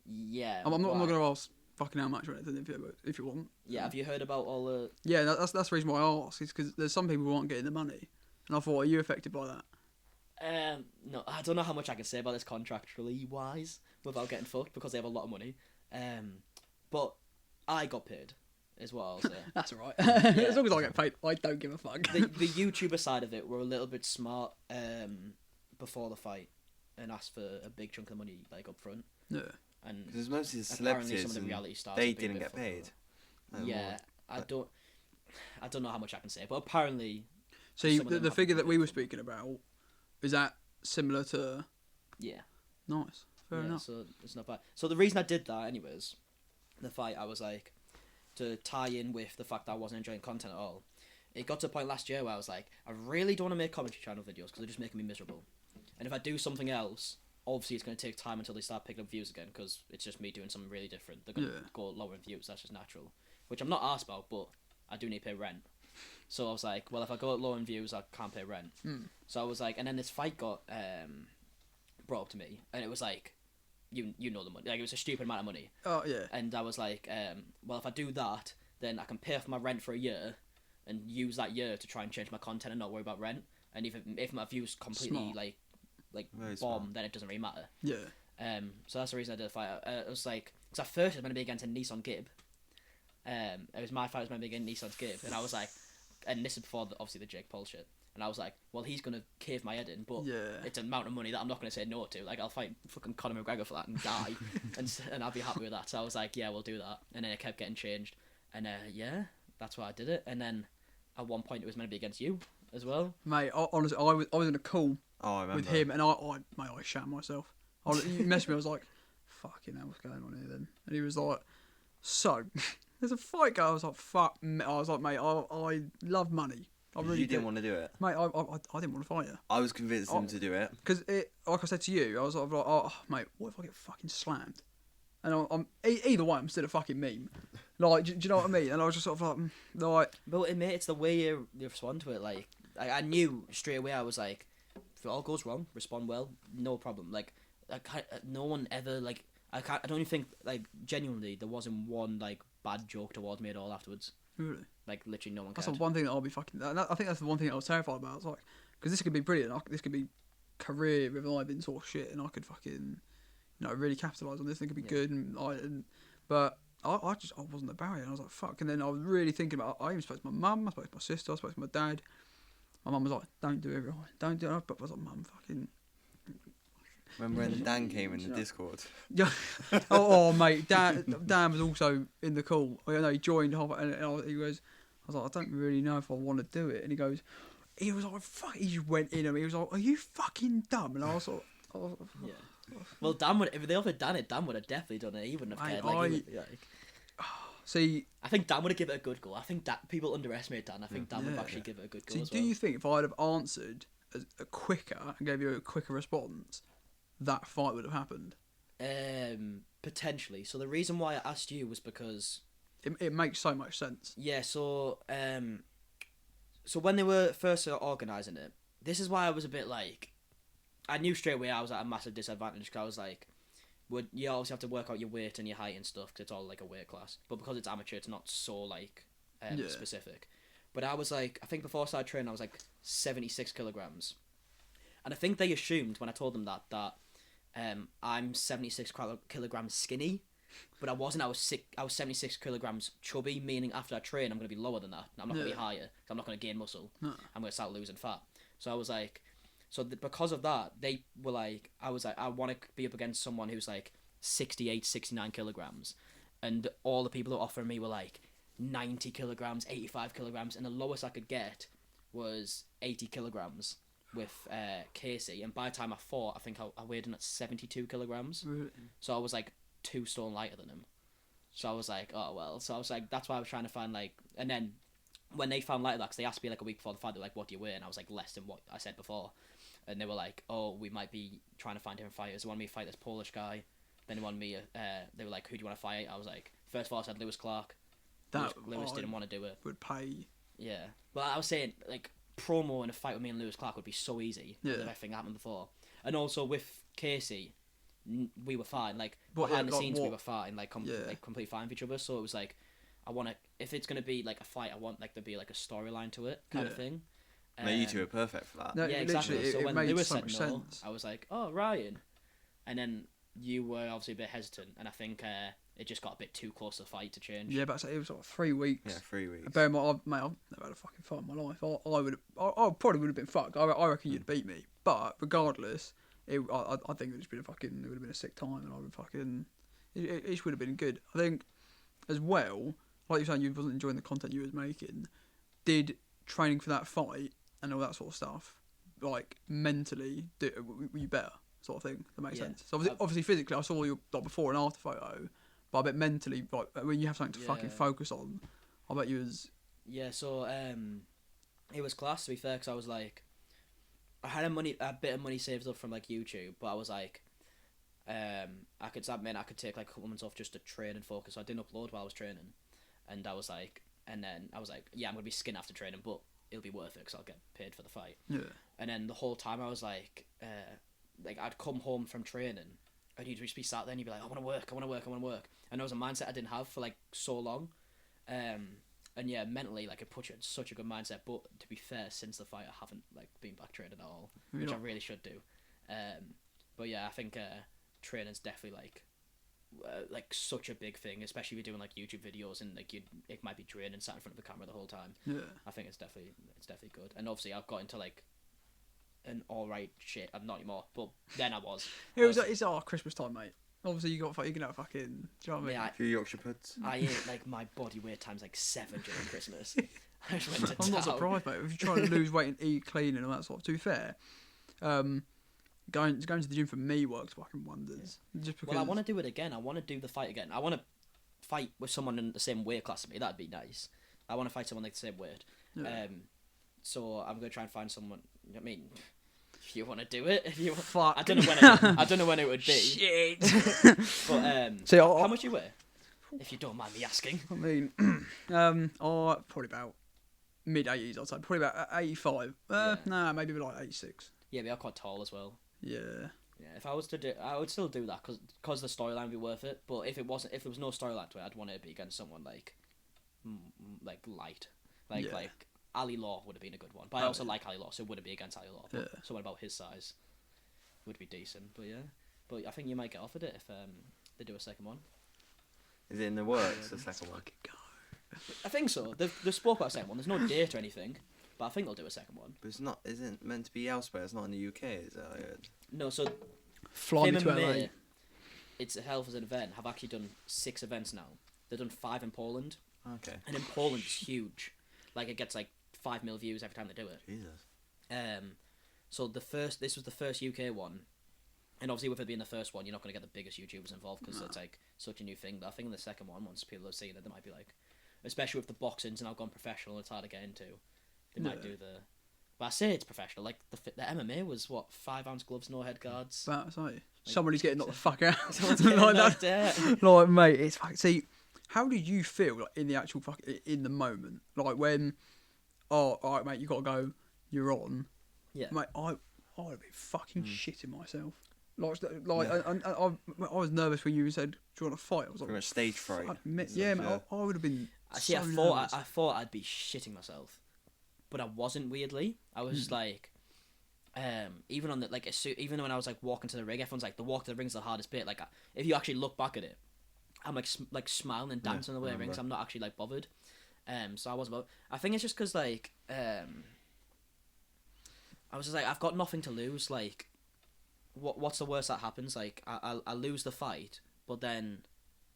Yeah. I'm not going to ask fucking how much or anything if you want. Yeah, have you heard about all the... Yeah, that's the reason why I ask, is because there's some people who aren't getting the money. And I thought, are you affected by that? No, I don't know how much I can say about this contractually wise without getting fucked because they have a lot of money. But I got paid, is what I'll say. That's alright. As long as I get paid, I don't give a fuck. The YouTuber side of it were a little bit smart before the fight and asked for a big chunk of money like up front. Yeah. And because mostly the celebrities, some of the reality stars they didn't get paid. Yeah, I don't know how much I can say, but apparently. See, the figure that we were speaking about, is that similar to... Yeah. Nice. Fair enough. So it's not bad. So the reason I did that, anyways, the fight, I was like, to tie in with the fact that I wasn't enjoying content at all, it got to a point last year where I was like, I really don't want to make commentary channel videos because they're just making me miserable. And if I do something else, obviously it's going to take time until they start picking up views again because it's just me doing something really different. They're going to go lower in views, that's just natural. Which I'm not arsed about, but I do need to pay rent. So I was like, well, if I go low in views, I can't pay rent. So I was like, and then this fight got brought up to me, and it was like, you know the money, like it was a stupid amount of money. Oh yeah. And I was like, well, if I do that, then I can pay for my rent for a year, and use that year to try and change my content and not worry about rent. And if my views completely like bomb, then it doesn't really matter. Yeah. So that's the reason I did the fight. It was like, because at first it was going to be against a Nissan Gib. It was my fight was going to be against Nissan's Gib, and I was like, and this is before obviously the Jake Paul shit. And I was like, well, he's going to cave my head in, but it's an amount of money that I'm not going to say no to. Like, I'll fight fucking Conor McGregor for that and die, and I'll be happy with that. So I was like, yeah, we'll do that. And then it kept getting changed. And yeah, that's why I did it. And then at one point it was meant to be against you as well. Mate, honestly, I was in a call with him, and I shat myself. You messaged me, I was like, fucking hell, what's going on here then? And he was like, so, there's a fight going. I was like, fuck, I was like, mate, I love money. I really you didn't want to do it? Mate, I didn't want to fight you. I was convinced him to do it. Because, like I said to you, I was like, oh, mate, what if I get fucking slammed? And I'm either way, I'm still a fucking meme. Like, do you know what I mean? And I was just sort of like... But, mate, it's the way you respond to it. Like, I knew straight away, I was like, if it all goes wrong, respond well, no problem. Like, no one ever, like... I don't even think, like, genuinely, there wasn't one, like, bad joke towards me at all afterwards. Really? Like, literally no one cared. That's the one thing that I'll be fucking... I think that's the one thing I was terrified about. I was like, because this could be brilliant. This could be career reviving sort of shit, and I could fucking, really capitalise on this. It could be good, but I wasn't about it. And I was like, fuck. And then I was really thinking about... I even spoke to my mum, I spoke to my sister, I spoke to my dad. My mum was like, don't do it, right? Don't do it. But I was like, mum, fucking... Remember when Dan came in the Discord? Yeah. Oh, mate, Dan was also in the call. He joined, and he goes, I was like, I don't really know if I want to do it. And he was like, fuck. He just went in and he was like, are you fucking dumb? And I was like, yeah. Well, Dan would, if they offered Dan it, Dan would have definitely done it. He wouldn't have cared. See, I think Dan would have given it a good go. I think that people underestimate Dan. I think Dan would actually give it a good go. See, as well. Do you think if I'd have answered a quicker and gave you a quicker response, that fight would have happened? Potentially. So the reason why I asked you was because it makes so much sense. Yeah. So when they were first organising it, this is why I was a bit like, I knew straight away I was at a massive disadvantage because I was like, you obviously have to work out your weight and your height and stuff because it's all like a weight class, but because it's amateur, it's not so like specific. But I was like, I think before I started training, I was like 76 kilograms, and I think they assumed when I told them that I'm 76 kilograms skinny, but I wasn't. I was 76 kilograms chubby, meaning after I train, I'm going to be lower than that. I'm not going to be higher. Cause I'm not going to gain muscle. I'm going to start losing fat. So I was like, because of that, they were like, I was like, I want to be up against someone who's like 68, 69 kilograms. and all the people that were offering me were like 90 kilograms, 85 kilograms, and the lowest I could get was 80 kilograms with Casey. And by the time I fought, I think I weighed in at 72 kilograms. Really? So I was like 2 stone lighter than him. So I was like, oh well. So I was like, that's why I was trying to find like, and then when they found lighter, because they asked me like a week before the fight, they're like, what do you weigh? And I was like, less than what I said before. And they were like, oh, we might be trying to find different fighters. They wanted me to fight this Polish guy. Then they wanted me, they were like, who do you want to fight? I was like, first of all, I said Lewis Clark. Lewis didn't want to do it. Would pay. Yeah. Well, I was saying, like, promo in a fight with me and Lewis Clark would be so easy. Yeah. If everything happened before. And also with Casey, we were fine. Like, What, behind yeah, the like scenes, what? we were fine. Like, completely fine with each other. So it was like, I want to, if it's going to be like a fight, I want like there be like a storyline to it kind of thing. Mate, you two are perfect for that. No, Yeah, exactly. So when made Lewis so said much no, sense. I was like, oh, Ryan. And then you were obviously a bit hesitant. And I think it just got a bit too close to the fight to change. Yeah, but it was like 3 weeks. Yeah, 3 weeks. Bear in mind, I've never had a fucking fight in my life. I probably would have been fucked. I reckon you'd beat me. But regardless, I think it would have been it would have been a sick time, and I would fucking, it would have been good. I think, as well, like you're saying, you wasn't enjoying the content you was making. Did training for that fight and all that sort of stuff, like mentally, were you better, sort of thing? That makes sense. So obviously physically, I saw your like before and after photo, but I bet mentally, like when you have something to fucking focus on, I bet you was. Yeah. So it was class, to be fair, because I was like, I had a bit of money saved up from like YouTube, but I was like, I could take like a couple months off just to train and focus. So I didn't upload while I was training, and I was like, yeah, I'm gonna be skin after training, but it'll be worth it because I'll get paid for the fight. Yeah. And then the whole time I was like I'd come home from training, and you'd just be sat there and you'd be like, I want to work. And that was a mindset I didn't have for like so long. And yeah, mentally, like, it puts you in such a good mindset. But to be fair, since the fight, I haven't like been back training at all, which I really should do. But yeah, I think training's definitely like such a big thing, especially if you're doing like YouTube videos and like it might be draining sat in front of the camera the whole time. Yeah. I think it's definitely good. And obviously, I've got into like an alright shit. I'm not anymore, but then I was. It's our Christmas time, mate. Obviously, you can have fucking. Do you know what I mean? Yeah, A few Yorkshire puds. I ate like my body weight times like 7 during Christmas. I just went to I'm not town. surprised, mate. If you're trying to lose weight and eat clean and all that sort of. To be fair, going to the gym for me works fucking wonders. Yeah. Just because. Well, I want to do it again. I want to do the fight again. I want to fight with someone in the same weight class as me. That'd be nice. I want to fight someone like the same weight. Yeah. So I'm gonna try and find someone. I mean, if you want to do it, if you fuck, I don't know when it would be. Shit. But so how much you weigh? If you don't mind me asking. I mean, probably about mid-80s. I'd say probably about 85. Nah, maybe like 86. Yeah, they are quite tall as well. Yeah. Yeah, if I was to do, I would still do that because the storyline would be worth it. But if there was no storyline to it, I'd want it to be against someone like light, like Ali Law would have been a good one. But I also like Ali Law, so it wouldn't be against Ali Law. But someone about his size would be decent. But yeah, but I think you might get offered it if they do a second one. Is it in the works, the second one? I think so. They've spoke about a second one. There's no date or anything, but I think they'll do a second one. But isn't meant to be elsewhere. It's not in the UK, is it? I heard. No, so Fly me to LA. It's a hell of an event. Have actually done 6 events now. They've done 5 in Poland. Okay. And in Poland, it's huge. Like, it gets like 5 mil views every time they do it. Jesus. So this was the first UK one, and obviously with it being the first one, you're not going to get the biggest YouTubers involved because it's like such a new thing. But I think in the second one, once people have seen it, they might be like, especially with the boxing's now gone professional, it's hard to get into. They might do the. But I say it's professional. Like the MMA was what 5-ounce gloves, no head guards. That's right. Somebody's getting knocked the fuck out. Someone's getting knocked out. Like, mate, it's fucking. See, how did you feel like in the actual in the moment? Like when, all right, mate, you got to go. You're on. Yeah. Mate, I would have been fucking shitting myself. I was nervous when you said, "Do you want to fight?" I was like, pretty much stage fright. Yeah, man, I would have been. See, so I thought I'd be shitting myself, but I wasn't. Weirdly, I was just like, even on the even when I was like walking to the ring, everyone's like, the walk to the ring's the hardest bit. Like, if you actually look back at it, I'm like smiling and dancing on the way to the ring, so I'm not actually like bothered. So I wasn't bothered. I think it's just because like, I was just like, I've got nothing to lose. Like, what's the worst that happens? Like, I lose the fight, but then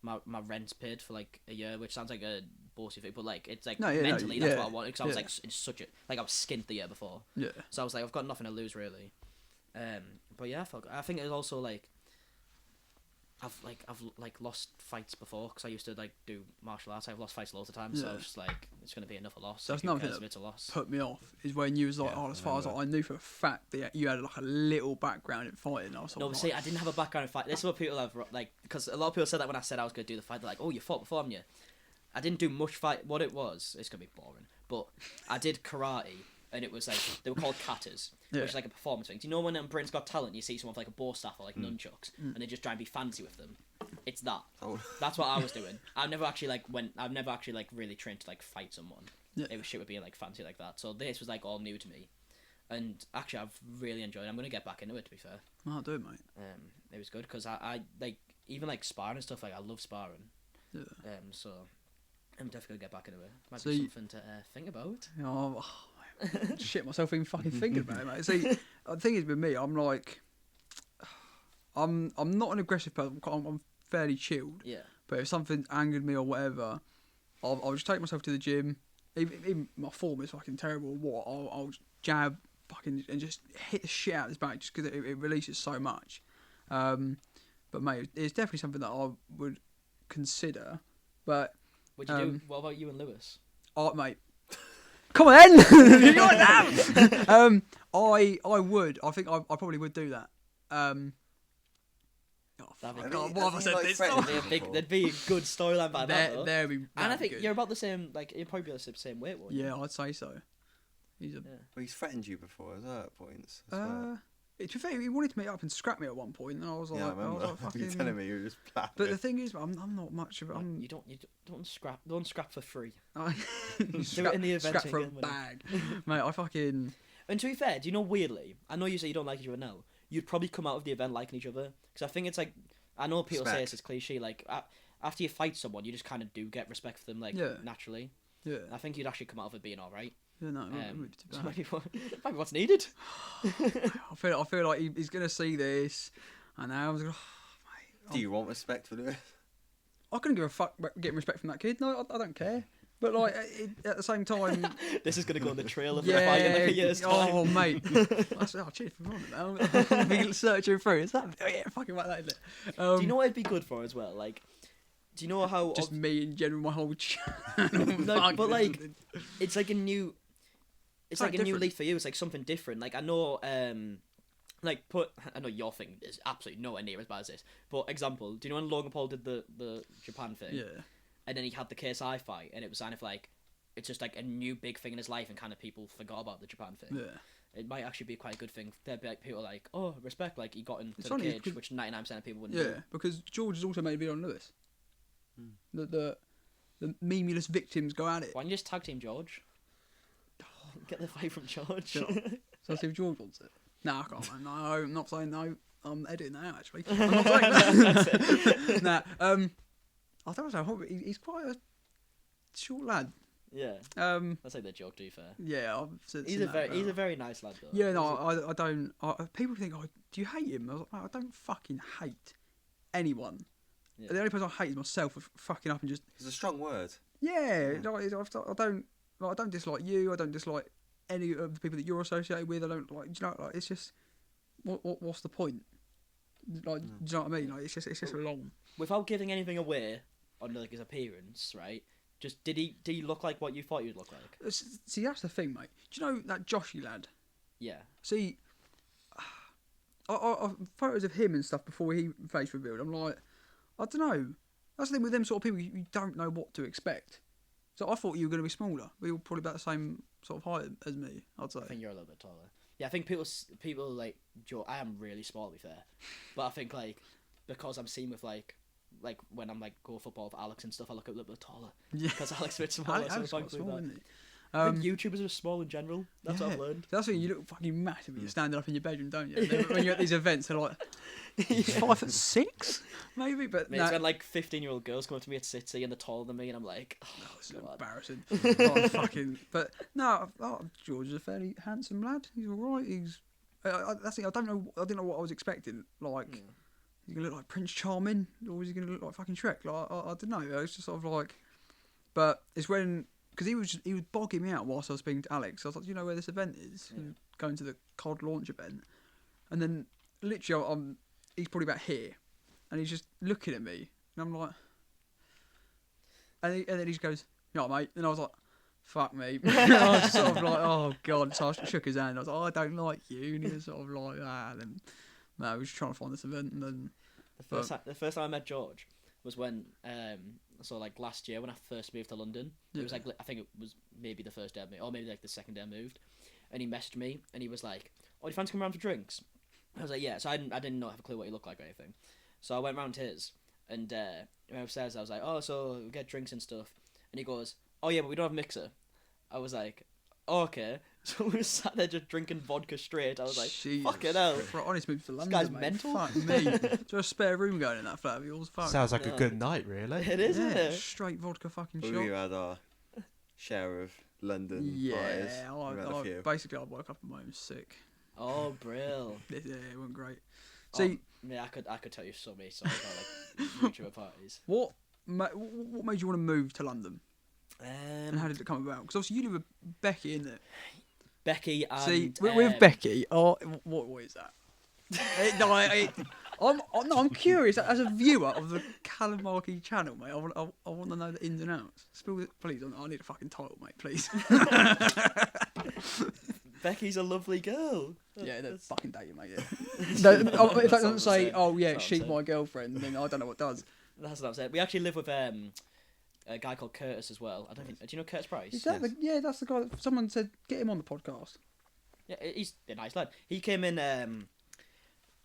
my rent's paid for like a year, which sounds like a bossy thing, but like it's like No, yeah, mentally no, that's yeah, what I wanted because I was yeah. like in such a I was skint the year before, Yeah. so I was like I've got nothing to lose really. But yeah, I think it's also like I've lost fights before because I used to like do martial arts. I've lost fights loads of times, so I was just like it's gonna be another loss. So that's like, nothing if it's a loss. Put me off is when you was like, Yeah, as far as remember. I knew for a fact that you had like a little background in fighting. I was No, like, but see, I didn't have a background in fight. This is what people have like because a lot of people said that when I said I was gonna do the fight, they're like, "Oh, you fought before, haven't you?" I didn't do much fight. What it was, it's gonna be boring, but I did karate. And it was like they were called katas, which is like a performance thing. Do you know when Britain's Got Talent, you see someone with like a bow staff or like nunchucks, and they just try and be fancy with them? It's that. Oh. That's what I was doing. I've never actually really trained to like fight someone. Yeah. It was shit with being like fancy like that. So this was like all new to me, and actually I've really enjoyed it. I'm gonna get back into it, to be fair. I'll do it, mate. It was good because I like even like sparring and stuff. Like I love sparring. Yeah. So I'm definitely gonna get back into it. Might So be something to think about. Oh, shit myself even fucking thinking about it, mate. See, the thing is with me, I'm like, I'm not an aggressive person. I'm fairly chilled. Yeah. But if something angered me or whatever, I'll just take myself to the gym. Even my form is fucking terrible. I'll jab fucking and just hit the shit out of his back just because it releases so much. But mate, it's definitely something that I would consider. But Would you do? What about you and Lewis? mate. Come on then! You're down! I would. I think I probably would do that. That'd What have I said this? There'd be a good storyline by that, though. That'd be And I think good. you're about the same. Like you're probably the same weight, won't you? Yeah, I'd say so. He's a. Well, he's threatened you before as well at points. To be fair, he wanted to meet up and scrap me at one point, and I was like, Yeah, I remember. was like, You fucking. telling me you were just But the thing is, I'm not much of. You don't scrap for free. Scrap, in the event scrap for a again, wouldn't bag, mate. I fucking. And to be fair, do you know weirdly? I know you say you don't like each other now. You'd probably come out of the event liking each other because I think it's like I know people say it's cliche. Like after you fight someone, you just kind of do get respect for them, like naturally. Yeah. I think you'd actually come out of it being all right. Yeah, no, So maybe what's needed. I feel like he's gonna see this, and I was like, mate. Do you want respect for this? I couldn't give a fuck about getting respect from that kid. No, I don't care. But like at the same time, this is gonna go on the trail of the fight in like a year's time. Oh mate, cheers for running now. I'll be searching through. Is that? Oh yeah, fucking like that, isn't it? Do you know what it'd be good for as well? Like, do you know how? Just me in general, my whole no, but like, it's like a new. It's like a new different. leaf for you. It's like something different. Like I know, I know your thing is absolutely nowhere near as bad as this. But example, do you know when Logan Paul did the Japan thing? Yeah. And then he had the KSI fight, and it was kind of like, it's just like a new big thing in his life, and kind of people forgot about the Japan thing. Yeah. It might actually be quite a good thing. There'd be like people like, oh, respect, like he got into It's the funny, cage, which 99% of people wouldn't Yeah, do. because George has also made a video on Lewis. The memeless victims go at it. Why don't you just tag team George? Get the fight from George. Sure. So see if George wants it. No, I can't. Man. No, I'm not saying no. I'm editing that out actually. I'm not saying that. Nah. I don't know. He's quite a short lad. Yeah. That's like the joke, to be fair. Yeah. He's a very nice lad though. Yeah. No, I don't. People think, oh, do you hate him? I was like, I don't fucking hate anyone. Yeah. The only person I hate is myself for fucking up and just. It's a strong word. Yeah. I don't dislike you. I don't dislike any of the people that you're associated with. I don't like. Do you know? Like, it's just. What's the point? Like, do you know what I mean? Like, it's just long. Without giving anything away on like his appearance, right? Just did he look like what you thought he'd look like? See, that's the thing, mate. Do you know that Joshy lad? Yeah. See, I photos of him and stuff before he face revealed. I'm like, I don't know. That's the thing with them sort of people. You don't know what to expect. So I thought you were going to be smaller. We were probably about the same sort of height as me, I'd say. I think you're a little bit taller. Yeah, I think people like Joe. I am really small, to be fair, but I think like because I'm seen with like when I'm like go football with Alex and stuff, I look a little bit taller. Yeah, because Alex is a bit smaller. Alex So quite small, isn't he? I think YouTubers are small in general. That's what I've learned. That's when you look fucking massive when you're standing up in your bedroom, don't you? When you're at these events, they're like 5'6", maybe. But Mate, it's when like 15-year-old girls come up to me at City and they're taller than me, and I'm like, oh, it's embarrassing. But no, George is a fairly handsome lad. He's all right. He's that's the thing. I didn't know what I was expecting. Like, you gonna look like Prince Charming, or is he gonna look like fucking Shrek? Like I don't know. It's just sort of like, but it's when because he was bogging me out whilst I was speaking to Alex. I was like, do you know where this event is? And going to the COD launch event, and then literally he's probably about here, and he's just looking at me, and I'm like, and then he just goes, "Yeah, mate," and I was like, "Fuck me." And I was sort of like, "Oh god." So I shook his hand. I was like, "Oh, I don't like you," and he was sort of like, "Ah." And then no, I was just trying to find this event, and then the first time I met George was when so like last year when I first moved to London. It was like I think it was maybe the first day I moved, or maybe like the second day I moved, and he messaged me and he was like, "Oh, do you fancy coming around for drinks?" I was like, "Yeah." So I didn't have a clue what he looked like or anything, so I went round his and upstairs I was like, "Oh, so we get drinks and stuff," and he goes, "Oh yeah, but we don't have a mixer." I was like, oh, "Okay." So we sat there just drinking vodka straight. I was like, Jesus. "Fucking hell." For an honest move to London, guy's mate. mental. Fuck me. Is there a spare room going in that flat of yours? Fuck. Sounds like a good night, really. It is, isn't it? Straight vodka fucking But shot. we had our share of London parties. Yeah, We had a few. basically I woke up at my own sick. Oh, brill. Yeah, it went great. See, See, yeah, I could tell you so many stories about like YouTuber parties. what made you want to move to London, and how did it come about? Because obviously you live with Becky, innit? Becky and See, with Becky, what is that? I'm curious as a viewer of the Callum Markie channel, mate. I want to know the ins and outs. Spill it, please. I need a fucking title, mate, please. Becky's a lovely girl. Yeah, they're fucking dating, mate. Yeah. If that doesn't say, "Oh yeah, she's my girlfriend," then I don't know what does. That's what I'm saying. We actually live with a guy called Curtis as well. I don't think. Do you know Curtis Price? Is that that's the guy that someone said get him on the podcast. Yeah, he's a nice lad. He came in.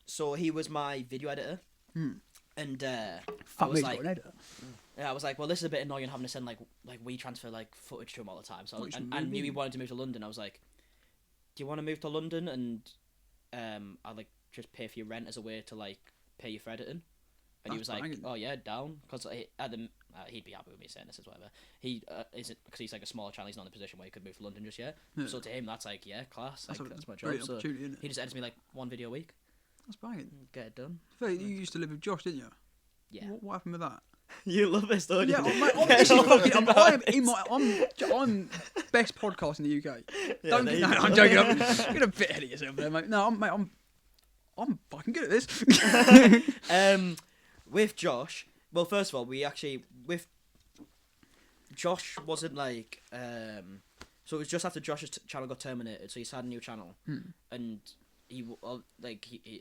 So he was my video editor, and I was like, yeah, I was like, well, this is a bit annoying having to send like we transfer like footage to him all the time. So I knew he wanted to move to London. I was like, do you want to move to London and I'll like just pay for your rent as a way to like pay you for editing? And he was like, oh yeah, down, because he'd be happy with me saying this as whatever. He isn't, because he's like a smaller channel. He's not in a position where he could move to London just yet. Yeah. So to him, that's like class. That's my job. So he just edits me like one video a week. That's banging. Get it done. You used to live with Josh, didn't you? Yeah. What happened with that? You love this, don't you? Yeah, this is fucking. I'm best podcast in the UK. Yeah, I'm joking. I'm getting a bit ahead of yourself there, mate. No, I'm fucking good at this. With Josh, well, first of all, with Josh wasn't like so it was just after Josh's channel got terminated, so he started a new channel, and he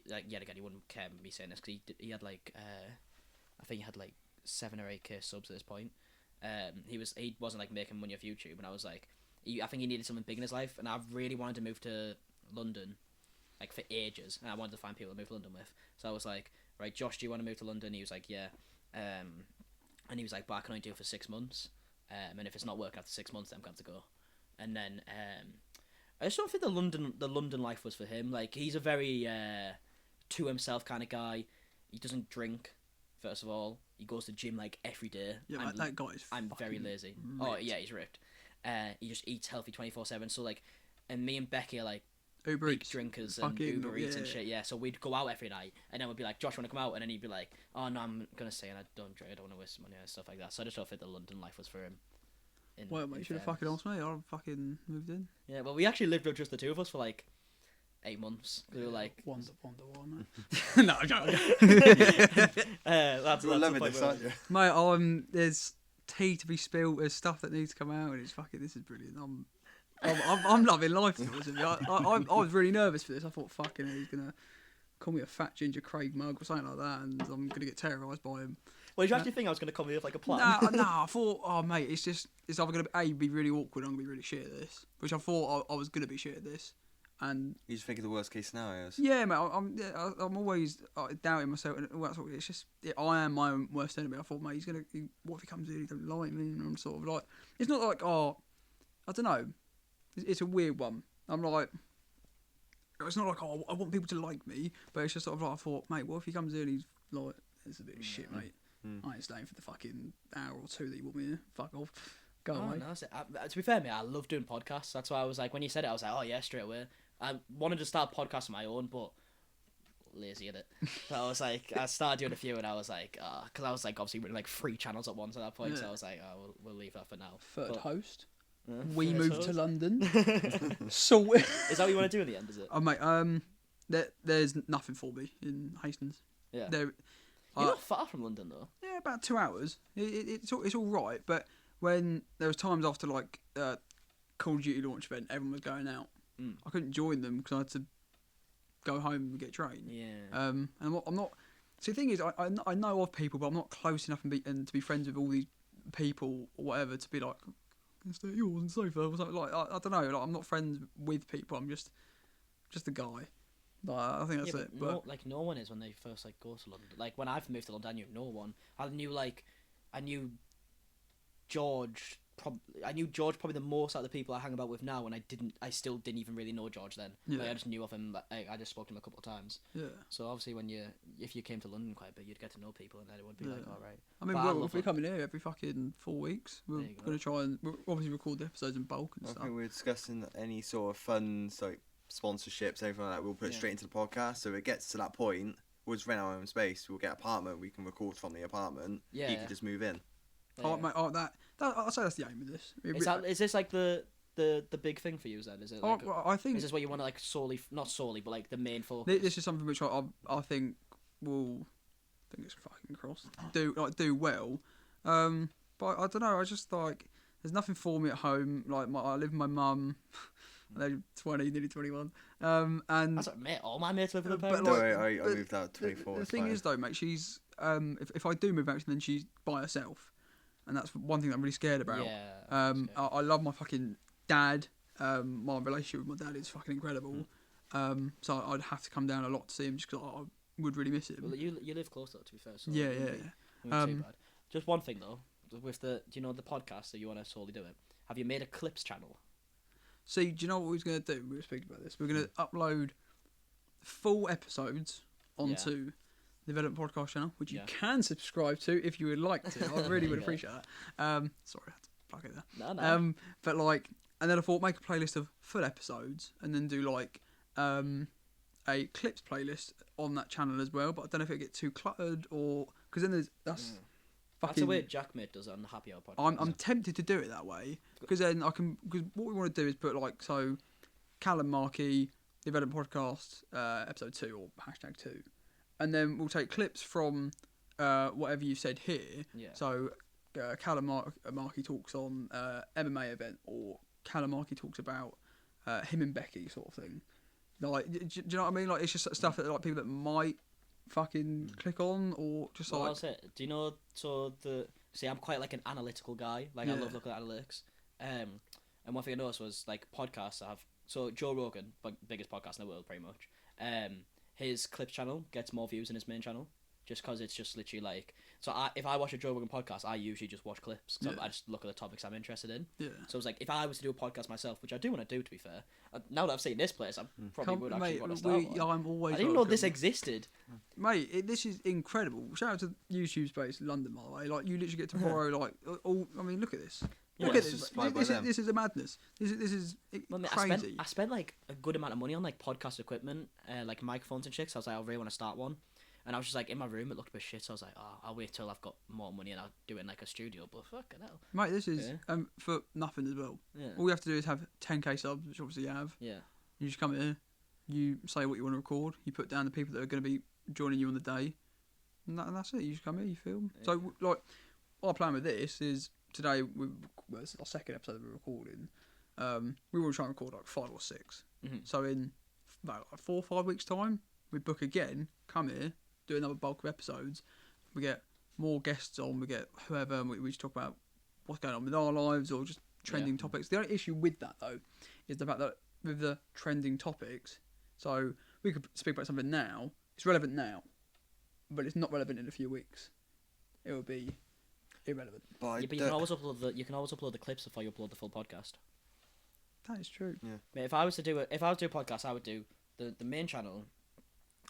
yet again he wouldn't care me saying this because he had like I think he had like 7 or 8K subs at this point. He wasn't like making money off YouTube, and I was like, I think he needed something big in his life, and I really wanted to move to London, like for ages, and I wanted to find people to move to London with. So I was like, right, Josh, do you want to move to London? He was like, yeah, and he was like, but I can only do it for 6 months, and if it's not working after 6 months, then I'm going to have to go. And then I just don't think the London life was for him. Like, he's a very to himself kind of guy. He doesn't drink. First of all, he goes to gym like every day. Yeah, that guy's. I'm very lazy. Ripped. Oh yeah, he's ripped. He just eats healthy 24/7. So like, and me and Becky are like Uber big Eats. drinkers and Uber Eats and shit. Yeah, so we'd go out every night, and then we'd be like, "Josh, want to come out?" And then he'd be like, "Oh no, I'm gonna stay and I don't drink. I don't want to waste money and stuff like that." So I just don't think the London life was for him. Well, mate, you should have fucking asked me. I fucking moved in. Yeah, well, we actually lived with just the two of us for like 8 months. We were like Wonder one. No, I'm joking. That's loving this, aren't you? Mate, there's tea to be spilled. There's stuff that needs to come out, and it's fucking. This is brilliant. I'm loving life. I was really nervous for this. I thought, fucking, he's gonna call me a fat ginger Craig mug or something like that, and I'm gonna get terrorised by him. Well, did you actually think I was going to come here with like a plan? No, I thought, oh mate, it's either going to be really awkward, or I'm going to be really shit at this, which I thought I was going to be shit at this, and you just think of the worst case scenarios. Yeah, mate, I'm always doubting myself, and all that sort of. It's just I am my own worst enemy. I thought, mate, what if he comes in, he don't like me, and I'm sort of like, it's not like I don't know, it's a weird one. I'm like, it's not like I want people to like me, but it's just sort of like I thought, mate, what if he comes in, he's like, it's a bit of shit, mate. I ain't staying for the fucking hour or two that you want me to fuck off. Go away. No, to be fair, mate, I love doing podcasts. That's why I was like, when you said it, I was like, oh yeah, straight away. I wanted to start a podcast of my own, but lazy at it. So I was like, I started doing a few, and I was like, because I was like obviously running like 3 channels at once at that point. So I was like, we'll leave that for now. Third host. Yeah, We first moved host. to London. So Is that what you want to do in the end? Is it? oh mate, there's nothing for me in Hastings. Yeah. There, You're not far from London though. yeah, about 2 hours. It's all right, but when there was times after like Call of Duty launch event, everyone was going out. I couldn't join them because I had to go home and get trained. Yeah. And I'm not. See, the thing is, I know of people, but I'm not close enough and to be friends with all these people or whatever to be like, can stay at yours and sofa or something like. I don't know. Like, I'm not friends with people. I'm just a guy. Like, I think that's it. But no one is when they first like go to London. Like when I've moved to London, I knew no one. I knew George. I knew George probably the most out of the people I hang about with now, and I still didn't even really know George then. Yeah. Like, I just knew of him. Like, I just spoke to him a couple of times. yeah. So obviously, if you came to London quite a bit, you'd get to know people, and then it would be like, all right. I mean, we'll be coming here every fucking 4 weeks. We're going to try and we'll obviously record the episodes in bulk and I stuff. think we're discussing any sort of funds, like sponsorships, everything like that. We'll put it straight into the podcast. So if it gets to that point, we'll just rent our own space. We'll get an apartment. We can record from the apartment. Yeah. He can just move in. Oh, mate, I'll say that's the aim of this. Is this like the big thing for you then? Is it? Like, well, I think is this what you want to like not solely, but like the main focus? this is something which I think will, it's fucking crossed, do well. But I don't know. I just like there's nothing for me at home. Like I live with my mum. They're 20, nearly 21. And that's what, mate. All my mates live with their but, parents. I moved out at 24. The thing is though, mate, she's if I do move out, then she's by herself. And that's one thing that I'm really scared about. Yeah. I love my fucking dad. My relationship with my dad is fucking incredible. So I'd have to come down a lot to see him just because I would really miss him. Well, you live close though, to be fair. So Yeah. It wouldn't be too bad. Just one thing though, with the the podcast that you want to solely do it. Have you made a clips channel? See, do you know what we was going to do? We were speaking about this. We're going to upload full episodes onto the Development Podcast channel, which you can subscribe to if you would like to. I really would appreciate that. Sorry, I had to plug it there. No. But like, and then I thought make a playlist of full episodes, and then do like a clips playlist on that channel as well. But I don't know if it get too cluttered or because then that's the way Jackmate does it on the Happy Hour podcast. I'm tempted to do it that way because then I can. Because what we want to do is put like Callum Markie Development Podcast episode 2 or hashtag 2, and then we'll take clips from whatever you said here. Yeah. So Callum Markie talks on MMA event, or Callum Markie talks about him and Becky sort of thing. Like, do you know what I mean? Like, it's just stuff that like people that might fucking click on or just like. That's it. Do you know? See, I'm quite like an analytical guy. Like, I love looking at analytics. And one thing I noticed was like podcasts I have. So Joe Rogan, biggest podcast in the world, pretty much. His clips channel gets more views than his main channel, just because it's just literally like. So if I watch a Joe Rogan podcast, I usually just watch clips. Cause I just look at the topics I'm interested in. Yeah. So it's like if I was to do a podcast myself, which I do want to do, to be fair. Now that I've seen this place, I probably would actually want to start one. I'm always. I didn't know this existed. Mate, this is incredible. Shout out to YouTube Space London, by the way. Like, you literally get to borrow like all. I mean, look at this. Look at this. This is a madness. This is crazy. I spent like a good amount of money on like podcast equipment, like microphones and shit. So I was like, I really want to start one. And I was just like, in my room, it looked a bit shit. So I was like, I'll wait till I've got more money and I'll do it in like a studio. But fucking hell. Mate, this is for nothing as well. Yeah. All you have to do is have 10k subs, which obviously you have. Yeah. You just come here, you say what you want to record, you put down the people that are going to be joining you on the day, and that's it. You just come here, you film. Yeah. So, like, our plan with this is today, it's our second episode that we're recording. We want to try and record like 5 or 6. Mm-hmm. So, in about 4 or 5 weeks' time, we book again, come here, do another bulk of episodes. We get more guests on, we get whoever, and we just talk about what's going on with our lives or just trending topics. The only issue with that, though, is the fact that with the trending topics, so we could speak about something now, it's relevant now, but it's not relevant in a few weeks. It would be irrelevant. But you can always upload the clips before you upload the full podcast. That is true. Yeah. But if I was to do a podcast, I would do the main channel,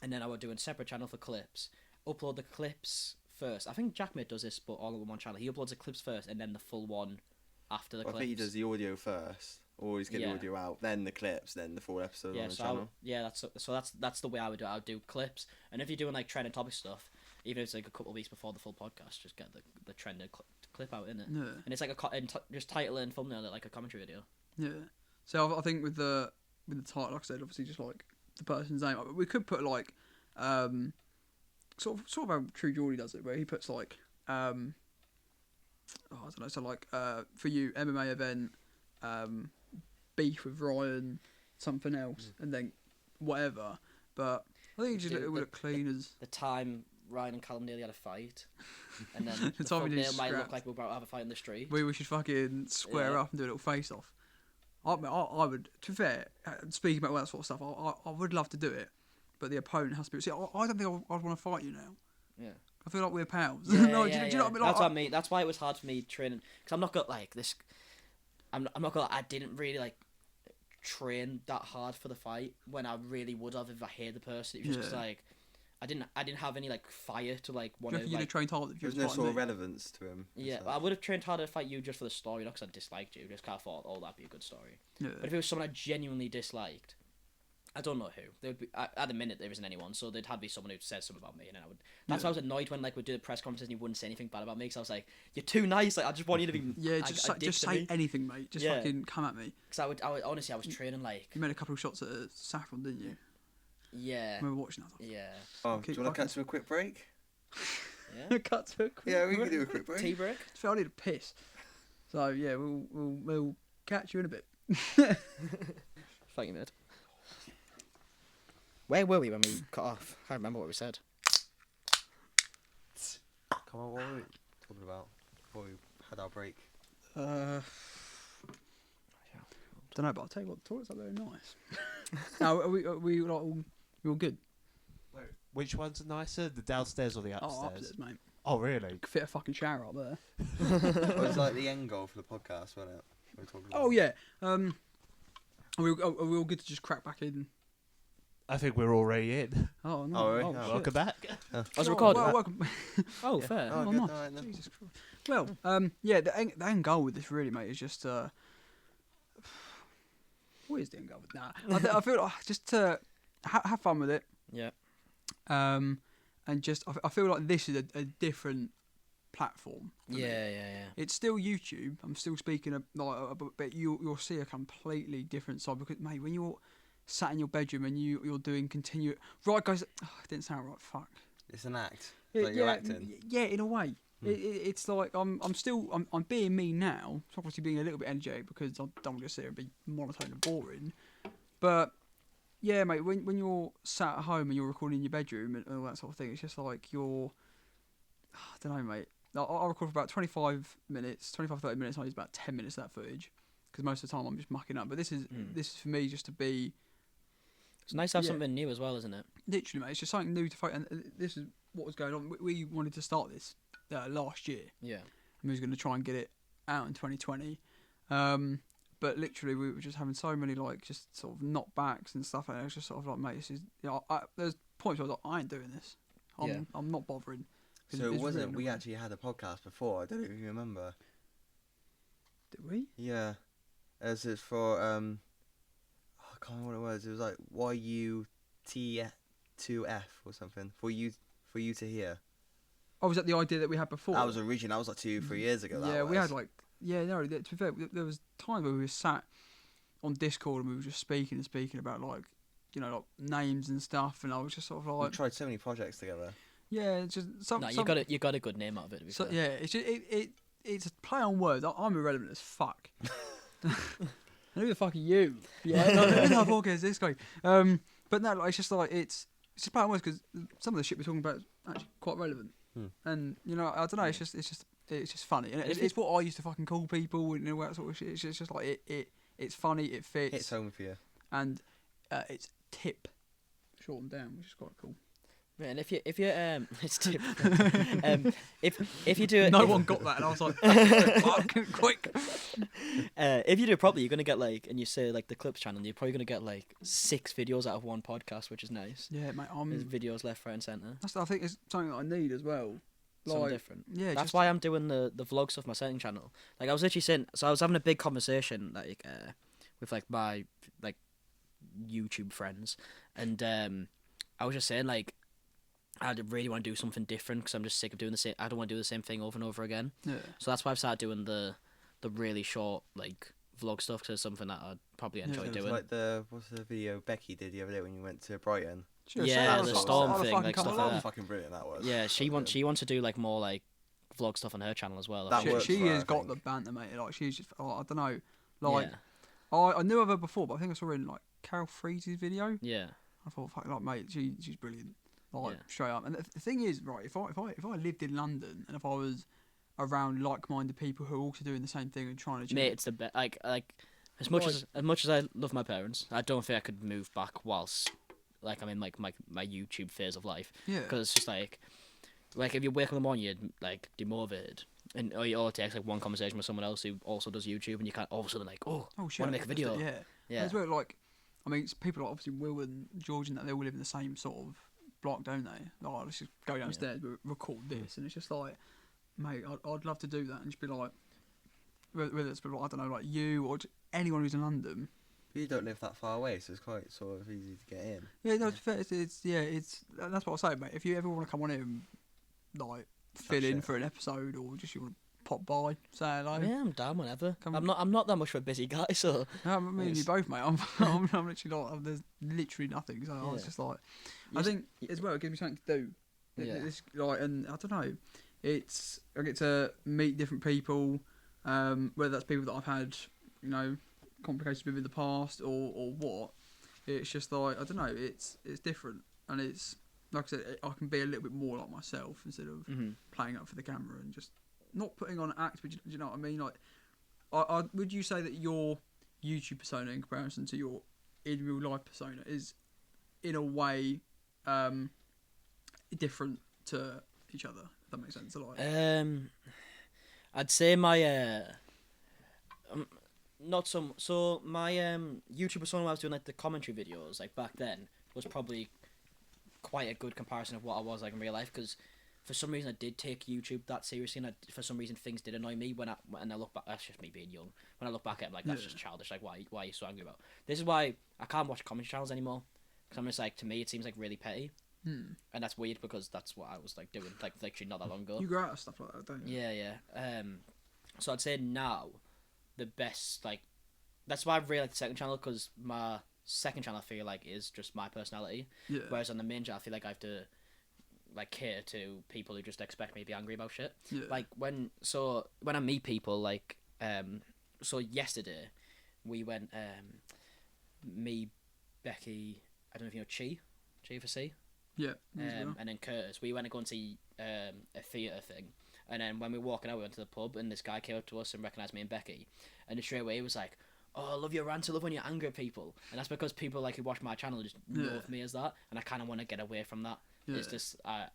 and then I would do a separate channel for clips. Upload the clips first. I think Jackmate does this, but all on one channel. He uploads the clips first, and then the full one after the clips. I think he does the audio first, always get the audio out, then the clips, then the full episode on the channel. That's the way I would do it. I would do clips, and if you're doing like trending topic stuff, even if it's like a couple of weeks before the full podcast, just get the trending clip out in it. Yeah. And it's like just title and thumbnail it like a commentary video. Yeah. So I think with the title, like I said, obviously just like the person's name. We could put like sort of how True Geordie does it, where he puts like I don't know, so like for you MMA event, beef with Ryan, something else, and then whatever. But I think it would look clean as the time Ryan and Callum nearly had a fight, and then the thumbnail might look like we're about to have a fight in the street. We should fucking square up and do a little face off. I would, to be fair, speaking about all that sort of stuff, I would love to do it, but the opponent has to be. See, I don't think I'd want to fight you now. Yeah. I feel like we're pals. Yeah, no, yeah, do you know what I mean? Like, that's what I mean. That's why it was hard for me training, because I'm not gonna like this. I'm not gonna. I didn't really like train that hard for the fight when I really would have if I hated the person. It was just like I didn't have any like fire to like want to. You'd have trained hard. There's no sort of relevance to him. Yeah, I would have trained harder to fight you just for the story, not because I disliked you. Just kind of thought, oh, that'd be a good story. Yeah. But if it was someone I genuinely disliked, I don't know who. There would be, at the minute there isn't anyone, so there'd have to be someone who said something about me, and then I would. That's why I was annoyed when like we'd do the press conferences and you wouldn't say anything bad about me, because I was like, you're too nice. Like I just want you to be. Yeah, just say anything, mate. Just fucking come at me. Because I would honestly, I was training like. You made a couple of shots at Saffron, didn't you? Yeah. We were watching that. Yeah. Oh, do you want to cut to a quick break? Yeah. Cut to a quick. Yeah, we can do a quick break. Tea break. I need a piss. So yeah, we'll catch you in a bit. Thank you, mate. Where were we when we cut off? I can't remember what we said. Come on, what were we talking about before we had our break? Don't know, but I'll tell you what, the toilets are very nice. Now, are we like all good? Wait, which ones are nicer, the downstairs or the upstairs? Oh, upstairs, mate. Oh, really? Could fit a fucking shower up there. It was like the end goal for the podcast, wasn't it? We were talking about. Oh yeah. Are we all good to just crack back in? I think we're already in. Oh no! Oh, really? Oh, Welcome back. I was recording. Well, welcome. Oh, fair. Oh, Oh, good nice. night then. Jesus Christ. Well, yeah, the end goal with this really, mate, is just what is the end goal with that? I feel like just to have fun with it. Yeah. And just I feel like this is a different platform. for me. Yeah. It's still YouTube. I'm still speaking but you'll see a completely different side, because mate, when you're sat in your bedroom and you're doing right, guys. Oh, it didn't sound right. Fuck. It's an act. Like you're acting. Yeah, in a way. It's like I'm being me now. It's obviously being a little bit energetic because I don't want to sit here and be monotone and boring. But yeah, mate, when you're sat at home and you're recording in your bedroom and all that sort of thing, it's just like I don't know, mate. I'll record for about 25 minutes, 30 minutes. I use about 10 minutes of that footage because most of the time I'm just mucking up. But this is for me just to be. It's nice to have something new as well, isn't it? Literally, mate. It's just something new to fight, and this is what was going on. We wanted to start this last year. Yeah. And we was going to try and get it out in 2020. But literally, we were just having so many like just sort of knockbacks and stuff, and it was just sort of like, mate, this is. There's points where I was like, I ain't doing this. I'm not bothering. So it wasn't. Really we actually had a podcast before. I don't know if you remember. Did we? Yeah, as it's for I can't remember what it was. It was like YUT2F or something for you to hear. Oh, was that the idea that we had before? That was original. That was like 2-3 years ago. We had like no. To be fair, there was times where we were sat on Discord and we were just speaking about like like names and stuff, and I was just sort of like. We tried so many projects together. Yeah, it's just you got a good name out of it. So, yeah, it's just, it's a play on words. I'm irrelevant as fuck. Who the fuck are you? Yeah, no, podcast this guy. But no, like, it's just like it's a play on words because some of the shit we're talking about is actually quite relevant. And I don't know. It's just funny, and it's what I used to fucking call people and all that sort of shit. It's just like it's funny. It fits. Hits home for you. And it's tip shortened down, which is quite cool. And if you it's tip. If you do it, one got that, and I was like, quick. If you do it properly, you're gonna get like, and you say like the clips channel, you're probably gonna get like 6 videos out of one podcast, which is nice. Yeah, mate. There's videos left, right, and centre. I think it's something that I need as well. Something different. Yeah, that's why I'm doing the vlog stuff on my second channel. Like I was literally saying, so I was having a big conversation like with like my like YouTube friends, and I was just saying like I really want to do something different because I'm just sick of doing the same. I don't want to do the same thing over and over again. Yeah. So that's why I've started doing the really short like vlog stuff because it's something that I'd probably enjoy It was doing. like what's the video Becky did the other day when you went to Brighton? Yeah, the storm thing, like stuff like that. Fucking brilliant that was. Yeah, she wants to do like more like vlog stuff on her channel as well. She has got the banter, mate. Like she's just, I don't know, like yeah. I knew of her before, but I think I saw her in like Carol Freeze's video. Yeah. I thought, fuck, like mate, she's brilliant, like Yeah. straight up. And the thing is, right, if I lived in London and if I was around like-minded people who are also doing the same thing and trying to achieve, Mate, it's the best. Like as much as I love my parents, I don't think I could move back whilst like I'm in like my YouTube phase of life. Yeah. Because it's just like if you wake up in the morning, you're like demotivated, and or it takes like one conversation with someone else who also does YouTube, and you can't all of a sudden like, oh shit, want to make a video. Yeah. Yeah. As well, like, I mean, it's people like obviously Will and George and that they all live in the same sort of block, don't they? Like, let's just go downstairs, but record this, and it's just like, mate, I'd love to do that and just be like, whether it's like, I don't know, like you or anyone who's in London. You don't live that far away, so it's quite sort of easy to get in. Yeah, no, it's that's what I say, mate. If you ever want to come on here and like fill in for an episode or just you want to pop by, say hello. Yeah, I'm down whenever. I'm not that much of a busy guy, so. No, I mean you both, mate. I'm literally like there's literally nothing. So I was just like, I think as well it gives me something to do. Yeah. It's like, and I don't know, I get to meet different people, whether that's people that I've had, you know, complications with in the past or what. It's just like, I don't know, it's different, and it's like I said, I can be a little bit more like myself instead of playing up for the camera and just not putting on an act. But do you know what I mean? Like, I would you say that your YouTube persona in comparison to your in real life persona is in a way different to each other? If that makes sense. Like, I'd say my not some. So my YouTube persona when I was doing like the commentary videos like back then was probably quite a good comparison of what I was like in real life, because for some reason I did take YouTube that seriously, and for some reason things did annoy me when I look back. That's just me being young. When I look back at it, like that's just childish. Like why are you so angry about? This is why I can't watch commentary channels anymore, because I'm just like, to me it seems like really petty. And that's weird because that's what I was like doing like literally not that long ago. you grow out of stuff like that, don't you? Yeah. So I'd say now the best, like, that's why I really like the second channel, because my second channel I feel like is just my personality. Yeah. Whereas on the main channel I feel like I have to like cater to people who just expect me to be angry about shit. Yeah. Like when I meet people, like so yesterday we went me, Becky, I don't know if you know Chi for C. Yeah. And then Curtis, we went to go and see a theatre thing. And then when we were walking out, we went to the pub, and this guy came up to us and recognised me and Becky. And straight away he was like, "Oh, I love your rants. I love when you're angry at people." And that's because people like who watch my channel just know of me as that. And I kind of want to get away from that. Yeah. It's just, I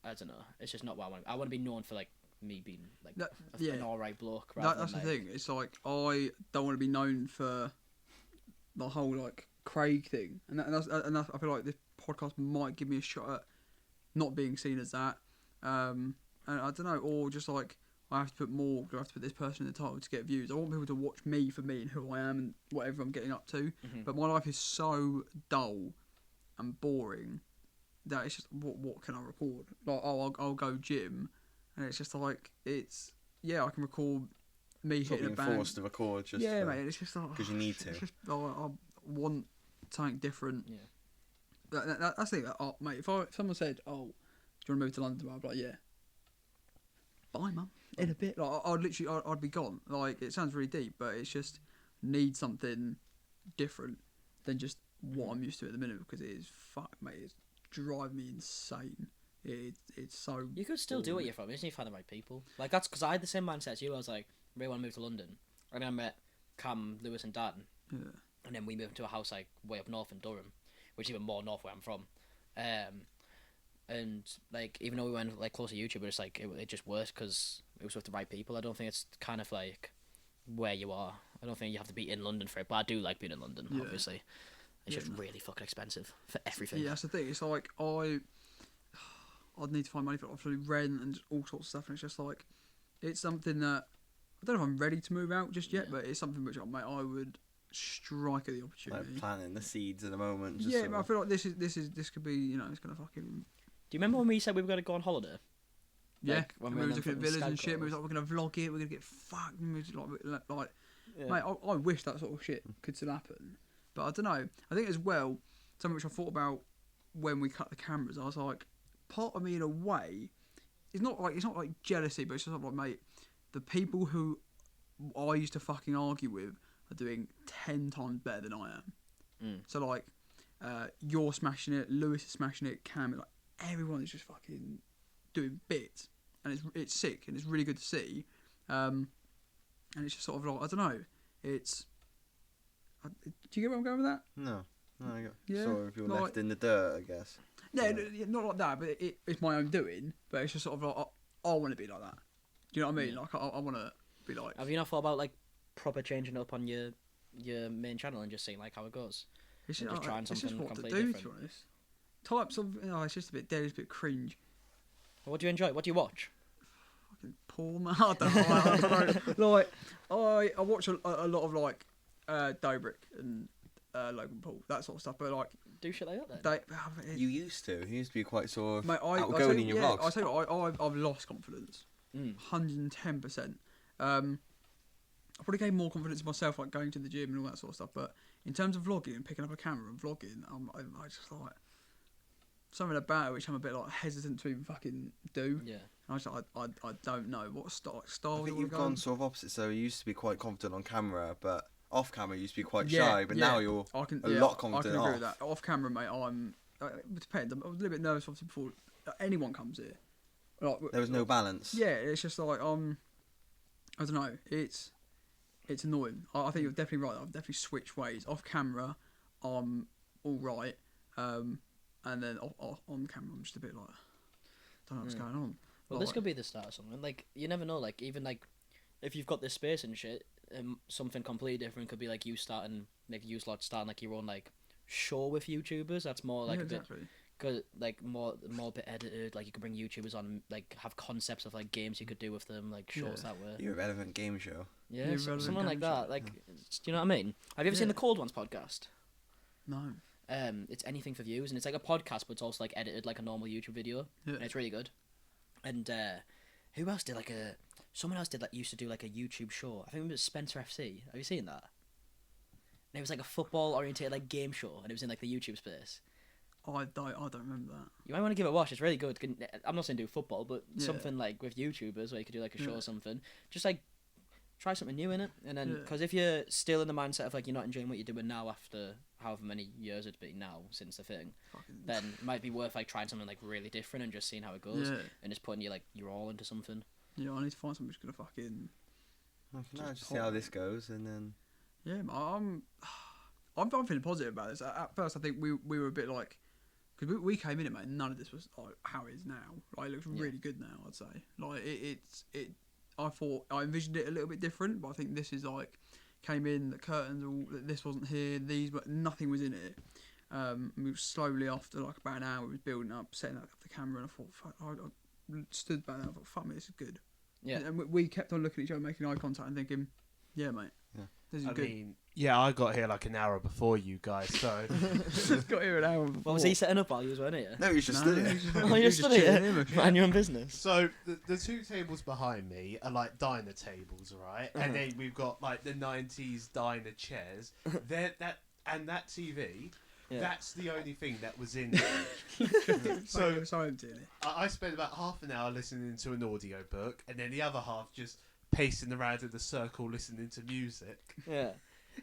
don't know. It's just not what I want. I want to be known for like me being like an alright bloke. That's the thing. It's like, I don't want to be known for the whole like Craig thing. And that's, I feel like this podcast might give me a shot at not being seen as that. And I don't know, or just like I have to put this person in the title to get views. I want people to watch me for me and who I am and whatever I'm getting up to. But my life is so dull and boring that it's just what can I record? Like, I'll go gym, and it's just like I can record me hitting a band. Being forced to record just mate. It's just like because you need to. It's just, I want something different. Yeah. That's the thing. Mate, if someone said, "Oh, do you want to move to London?" I'd be like, "Yeah." Bye, mum. In a bit, like I'd be gone. Like, it sounds really deep, but it's just need something different than just what I'm used to at the minute, because it is mate. It's driving me insane. It's so. You could still do what you're from, isn't you? Find the right people. Like that's because I had the same mindset as you. I was like, I really want to move to London, and then I met Cam, Lewis, and Dan. Yeah. And then we moved into a house like way up north in Durham, which is even more north where I'm from. And like, even though we went like close to YouTube, it's like it just worked because it was with the right people. I don't think it's kind of like where you are. I don't think you have to be in London for it, but I do like being in London. Obviously, it's just really fucking expensive for everything. Yeah, that's the thing. It's like I'd need to find money for obviously rent and all sorts of stuff, and it's just like it's something that I don't know if I'm ready to move out just yet, but it's something which I would strike at the opportunity. Like planting the seeds at the moment. Just Yeah, but I feel like this could be, you know, it's gonna fucking. Do you remember when we said we were going to go on holiday? Yeah, Like, when we were looking at fucking villas and Skype shit. We was calls. like, we're gonna vlog it. We're gonna get fucked. And we was like, Yeah. mate, I wish that sort of shit could still happen. But I don't know. I think as well, something which I thought about when we cut the cameras. I was like, part of me in a way, it's not like jealousy, but it's just like, mate, the people who I used to fucking argue with are doing 10 times better than I am. So like, you're smashing it, Lewis is smashing it, Cam, like everyone is just fucking doing bits, and it's sick and it's really good to see. And it's just sort of like, I don't know, it's. Do you get where I'm going with that? No, I got Yeah, sort of you're like- left in the dirt, I guess. No, not like that, but it's my own doing. But it's just sort of like, I want to be like that. Do you know what I mean? Like, I want to be like. Have you not thought about like proper changing up on your main channel and just seeing like how it goes? It's Or just trying it's just something what to completely do, different. to be honest. Type something. Oh, it's just a bit dead. It's a bit cringe. What do you enjoy? What do you watch? Fucking porn. I don't know. Like, I watch a lot of like Dobrik and Logan Paul, that sort of stuff. But like, Do shit like that then? You used to be quite sort of Mate, outgoing in your vlogs. I tell you, I've lost confidence. 110%. I probably gained more confidence in myself, like going to the gym and all that sort of stuff. But in terms of vlogging and picking up a camera and vlogging, I just like something about it which I'm a bit like hesitant to even fucking do. Yeah. And I don't know what style. I think you've gone sort of opposite. So you used to be quite confident on camera, but off camera you used to be quite shy. But now you're a lot confident. I can agree with that. Off camera, mate, it depends. I'm a little bit nervous obviously before anyone comes here. Like, there was no balance. Yeah, it's just like I don't know. It's annoying. I think you're definitely right. I've definitely switched ways. Off camera, I'm all right, and then on camera, I'm just a bit like, don't know what's going on. Well, this could be the start of something. Like, you never know. Like, even like, if you've got this space and shit, something completely different could be like you starting like your own like show with YouTubers. That's more like exactly. a bit. Cause like more a bit edited, like you could bring YouTubers on, like have concepts of like games you could do with them, like shows that way. Irrelevant game show. Yeah, something like that. Like, do you know what I mean? Have you ever seen the Cold Ones podcast? No. It's anything for views, and it's like a podcast, but it's also like edited like a normal YouTube video, and it's really good. And who else did someone else did used to do like a YouTube show. I think it was Spencer FC. Have you seen that? And it was like a football oriented like game show, and it was in like the YouTube space. I don't remember that. You might want to give it a watch. It's really good. I'm not saying do football, but something like with YouTubers where you could do like a show or something. Just like try something new in it, and then because if you're still in the mindset of like you're not enjoying what you're doing now after however many years it's been now since the thing, then it might be worth like trying something like really different and just seeing how it goes, and just putting you're all into something. Yeah, I need to find something that's gonna fucking. Just see how this goes, and then. Yeah, I'm feeling positive about this. At first, I think we were a bit like. Because we came in it, mate. None of this was like how it is now. Like, it looks really good now. I'd say. Like I thought I envisioned it a little bit different, but I think this is like came in the curtains. This wasn't here. But nothing was in it. We were slowly after like about an hour, we was building up, setting up the camera, and I thought, fuck, I stood back and I thought, fuck me, this is good. Yeah. And we kept on looking at each other, making eye contact, and thinking, yeah, mate. Yeah. This is good. I mean, I got here like an hour before you guys, so. Got here an hour before. What was he setting up while you was weren't No, you just stood here. Oh, you just stood here? Mind your own business. So, the two tables behind me are like diner tables, right? And then we've got like the 90s diner chairs. And that TV, that's the only thing that was in there. So empty in it. I spent about half an hour listening to an audiobook, and then the other half just pacing around in the circle listening to music. Yeah.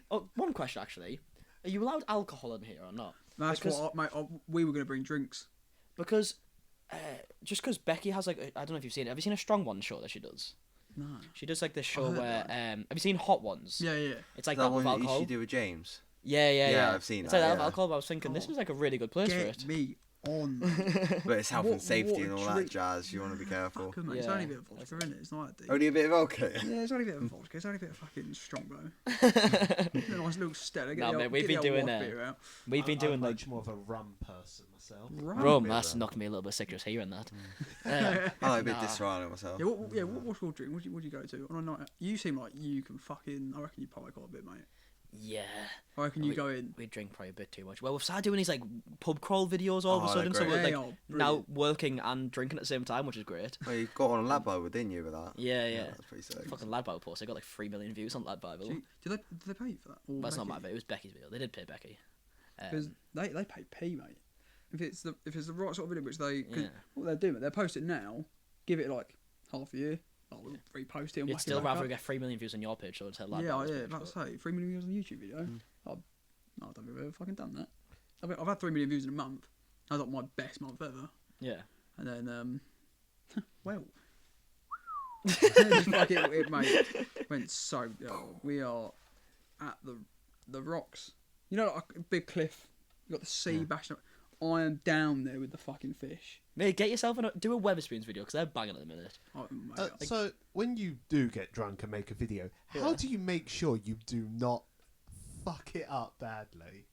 Oh, one question actually: are you allowed alcohol in here or not? That's what, mate. We were going to bring drinks. Because, just because Becky has like, I don't know if you've seen it. Have you seen a Strong One show that she does? No. She does like this show where, have you seen Hot Ones? Yeah. It's like that with one alcohol. You do with James. Yeah, I've seen it's that. like that with alcohol. But I was thinking this is like a really good place for it. Get me on. But it's health and safety what and all that drink? jazz. You want to be careful. Fuck, mate. It's only a bit of vodka, isn't it? It's not that deep. Only a bit of vodka. Yeah, it's only a bit of vodka. It's only a bit of fucking Strongbow. A nice little Stella. No, mate, we've been doing I'm like much more of a rum person myself. rum. That's knocking me a little bit sick just hearing that. I like a bit Disaronno myself. Yeah, what's your drink? What do you go to on a night? You seem like you can fucking. I reckon you party quite a bit, mate. Yeah. I reckon you go in. We drink probably a bit too much. Well, we've started doing these like pub crawl videos all of a sudden, so we're They like are now working and drinking at the same time, which is great. Well, you got on Lad Bible, didn't you, with that? Yeah. That's pretty sick. Fucking Lad Bible post. I got like 3 million views on Lad Bible. Did they pay for that? Or That's not Becky? my video. It was Becky's video. They did pay Becky. Because they pay P, mate. If it's the right sort of video, which they what they're doing, they're posting now. Give it like half a year. We'll repost it. And You'd still rather get 3 million views on your page, so it's Lad Bible's page, about to say 3 million views on a YouTube video. I don't think I've ever fucking done that. I've had 3 million views in a month. That was like my best month ever. Yeah. And then well, it mate went so. We are at the rocks. You know, like a big cliff. You got the sea bashing up. I am down there with the fucking fish. Mate, get yourself do a Weatherspoons video because they're banging at the minute. So when you do get drunk and make a video, how do you make sure you do not fuck it up badly?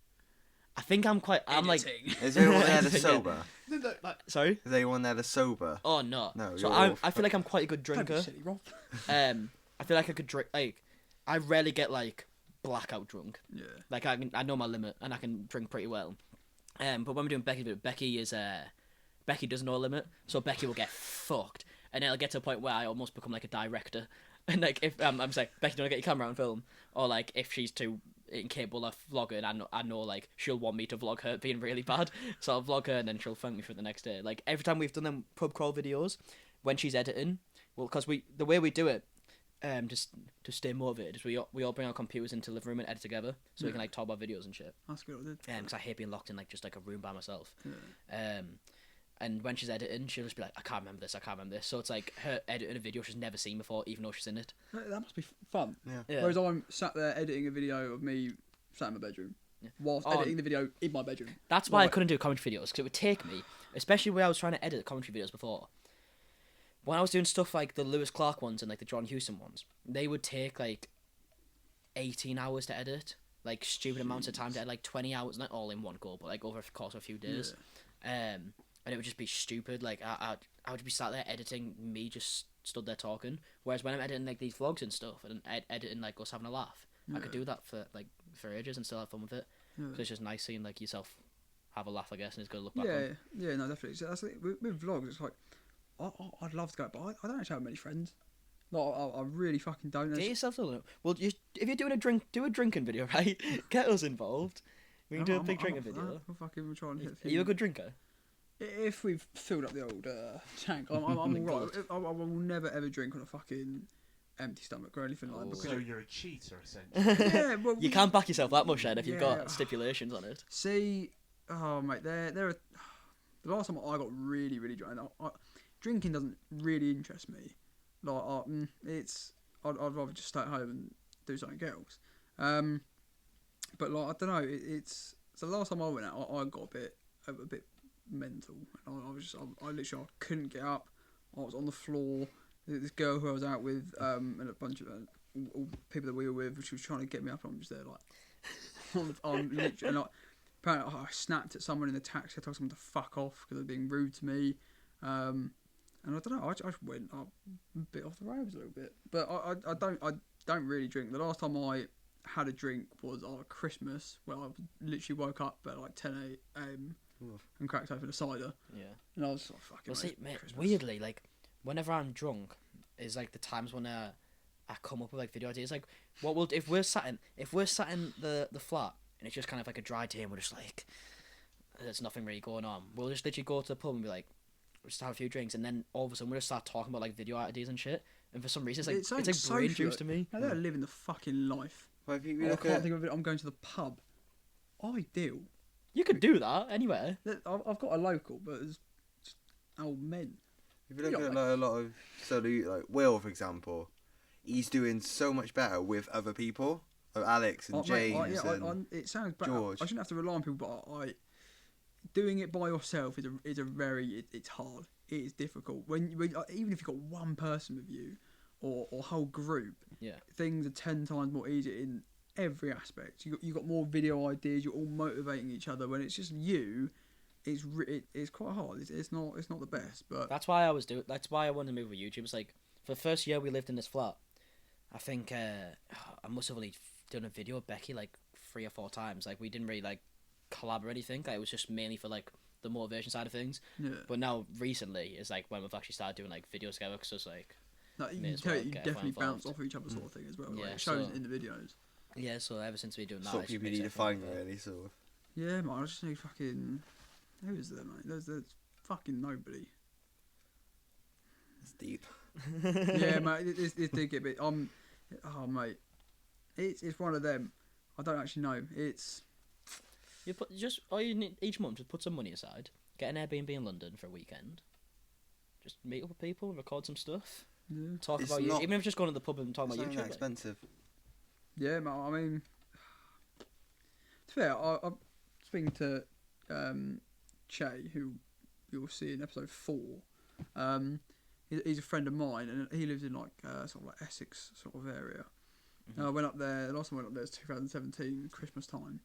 I think I'm like. Is anyone there that's sober? No, like, sorry. Is anyone there that's sober? Oh no. No. So I feel like I'm quite a good drinker. Silly, Rob. I feel like I could drink. Like, I rarely get like blackout drunk. Yeah. Like I know my limit and I can drink pretty well. But when we're doing Becky's video, Becky does know a limit, so Becky will get fucked, and it'll get to a point where I almost become like a director. And like if I'm saying, Becky, do you want to get your camera out and film? Or like if she's too incapable of vlogging, I know like she'll want me to vlog her being really bad, so I'll vlog her and then she'll thank me for the next day. Like every time we've done them pub crawl videos, when she's editing, well, because the way we do it, just to stay motivated, is we all bring our computers into the living room and edit together, so we can like talk about videos and shit. That's good. Because I hate being locked in like just like a room by myself. Yeah. And when she's editing, she'll just be like, I can't remember this. So it's like her editing a video she's never seen before, even though she's in it. That must be fun. Yeah. Whereas I'm sat there editing a video of me sat in my bedroom, whilst editing the video in my bedroom. That's why I couldn't do commentary videos, because it would take me, especially when I was trying to edit commentary videos before. When I was doing stuff like the Lewis Clark ones and like the John Huston ones, they would take like 18 hours to edit, like stupid amounts of time to edit, like 20 hours, not all in one go, but like over the course of a few days. And it would just be stupid. Like I would be sat there editing me just stood there talking. Whereas when I'm editing like these vlogs and stuff and editing like us having a laugh, I could do that for ages and still have fun with it. So it's just nice seeing like yourself have a laugh, I guess, and it's good to look back on. Yeah, no, definitely. So that's the thing. With vlogs, it's like I'd love to go, but I don't actually have many friends. Like, I really fucking don't. Get yourself to know. Well, if you're doing do a drinking video, right? Get us involved. We can do a big drinking video. We'll fucking try and hit. Are you a good drinker? If we've filled up the old tank, I'm all right. I will never ever drink on a fucking empty stomach or anything like that. So you're a cheater, essentially. Yeah, well, you can't back yourself that much, then, if you've got stipulations on it. See, mate, there are. The last time I got really, really drunk, drinking doesn't really interest me. Like, I'd rather just stay at home and do something else. But like, I don't know. It's so the last time I went out, I got a bit mental. I literally couldn't get up. I was on the floor. This girl who I was out with, and a bunch of all people that we were with, she was trying to get me up, and I'm just there like, I'm literally, and like, apparently I snapped at someone in the taxi. I told someone to fuck off because they were being rude to me. And I don't know. I just went a bit off the rails a little bit. But I don't really drink. The last time I had a drink was Christmas, where I literally woke up at like 10 a.m. and cracked open a cider. Yeah. And I was like, fucking. Well, see, mate, weirdly, like, whenever I'm drunk, is like the times when I come up with like video ideas. Like, if we're sat in the flat and it's just kind of like a dry day and we're just like, there's nothing really going on. We'll just literally go to the pub and be like, we'll just have a few drinks, and then all of a sudden we'll just start talking about like video ideas and shit. And for some reason, it's like brain juice to me. They're living the fucking life. Well, if you I can't think of it. I'm going to the pub. Ideal. You could do that anywhere. I've got a local, but it's just old men. If you look at like, a lot of like Will, for example, he's doing so much better with other people. Like Alex and James and it sounds bad. George. I shouldn't have to rely on people, but doing it by yourself is a very it's hard. It is difficult when even if you've got one person with you or whole group. Yeah, things are 10 times more easier in every aspect. You got more video ideas. You're all motivating each other. When it's just you, it's quite hard. It's not the best. But that's why that's why I wanted to move with YouTube. It's like for the first year we lived in this flat, I think I must have only done a video with Becky like 3 or 4 times. Like we didn't really like collab or anything. Like, it was just mainly for like the motivation side of things. Yeah. But now recently is like when we've actually started doing like videos together, because it's like you definitely bounce off each other sort of thing as well. Like, it shows in the videos. Yeah, so ever since we doing that, sort of people you need to find really. So yeah, man, I just need fucking who is there, mate? There's fucking nobody. it's deep. Yeah, mate, it did get a bit. Oh, mate, it's one of them. I don't actually know. It's you put just all you need each month. Just put some money aside. Get an Airbnb in London for a weekend. Just meet up with people, record some stuff. Yeah. Talk about you. Even if just going to the pub and talking about YouTube. YouTube. It's expensive. Yeah, man. I mean, to be fair, I'm speaking to Che, who you'll see in episode 4. He's a friend of mine, and he lives in like sort of like Essex sort of area. I went up there. The last time I went up there was 2017, Christmas time.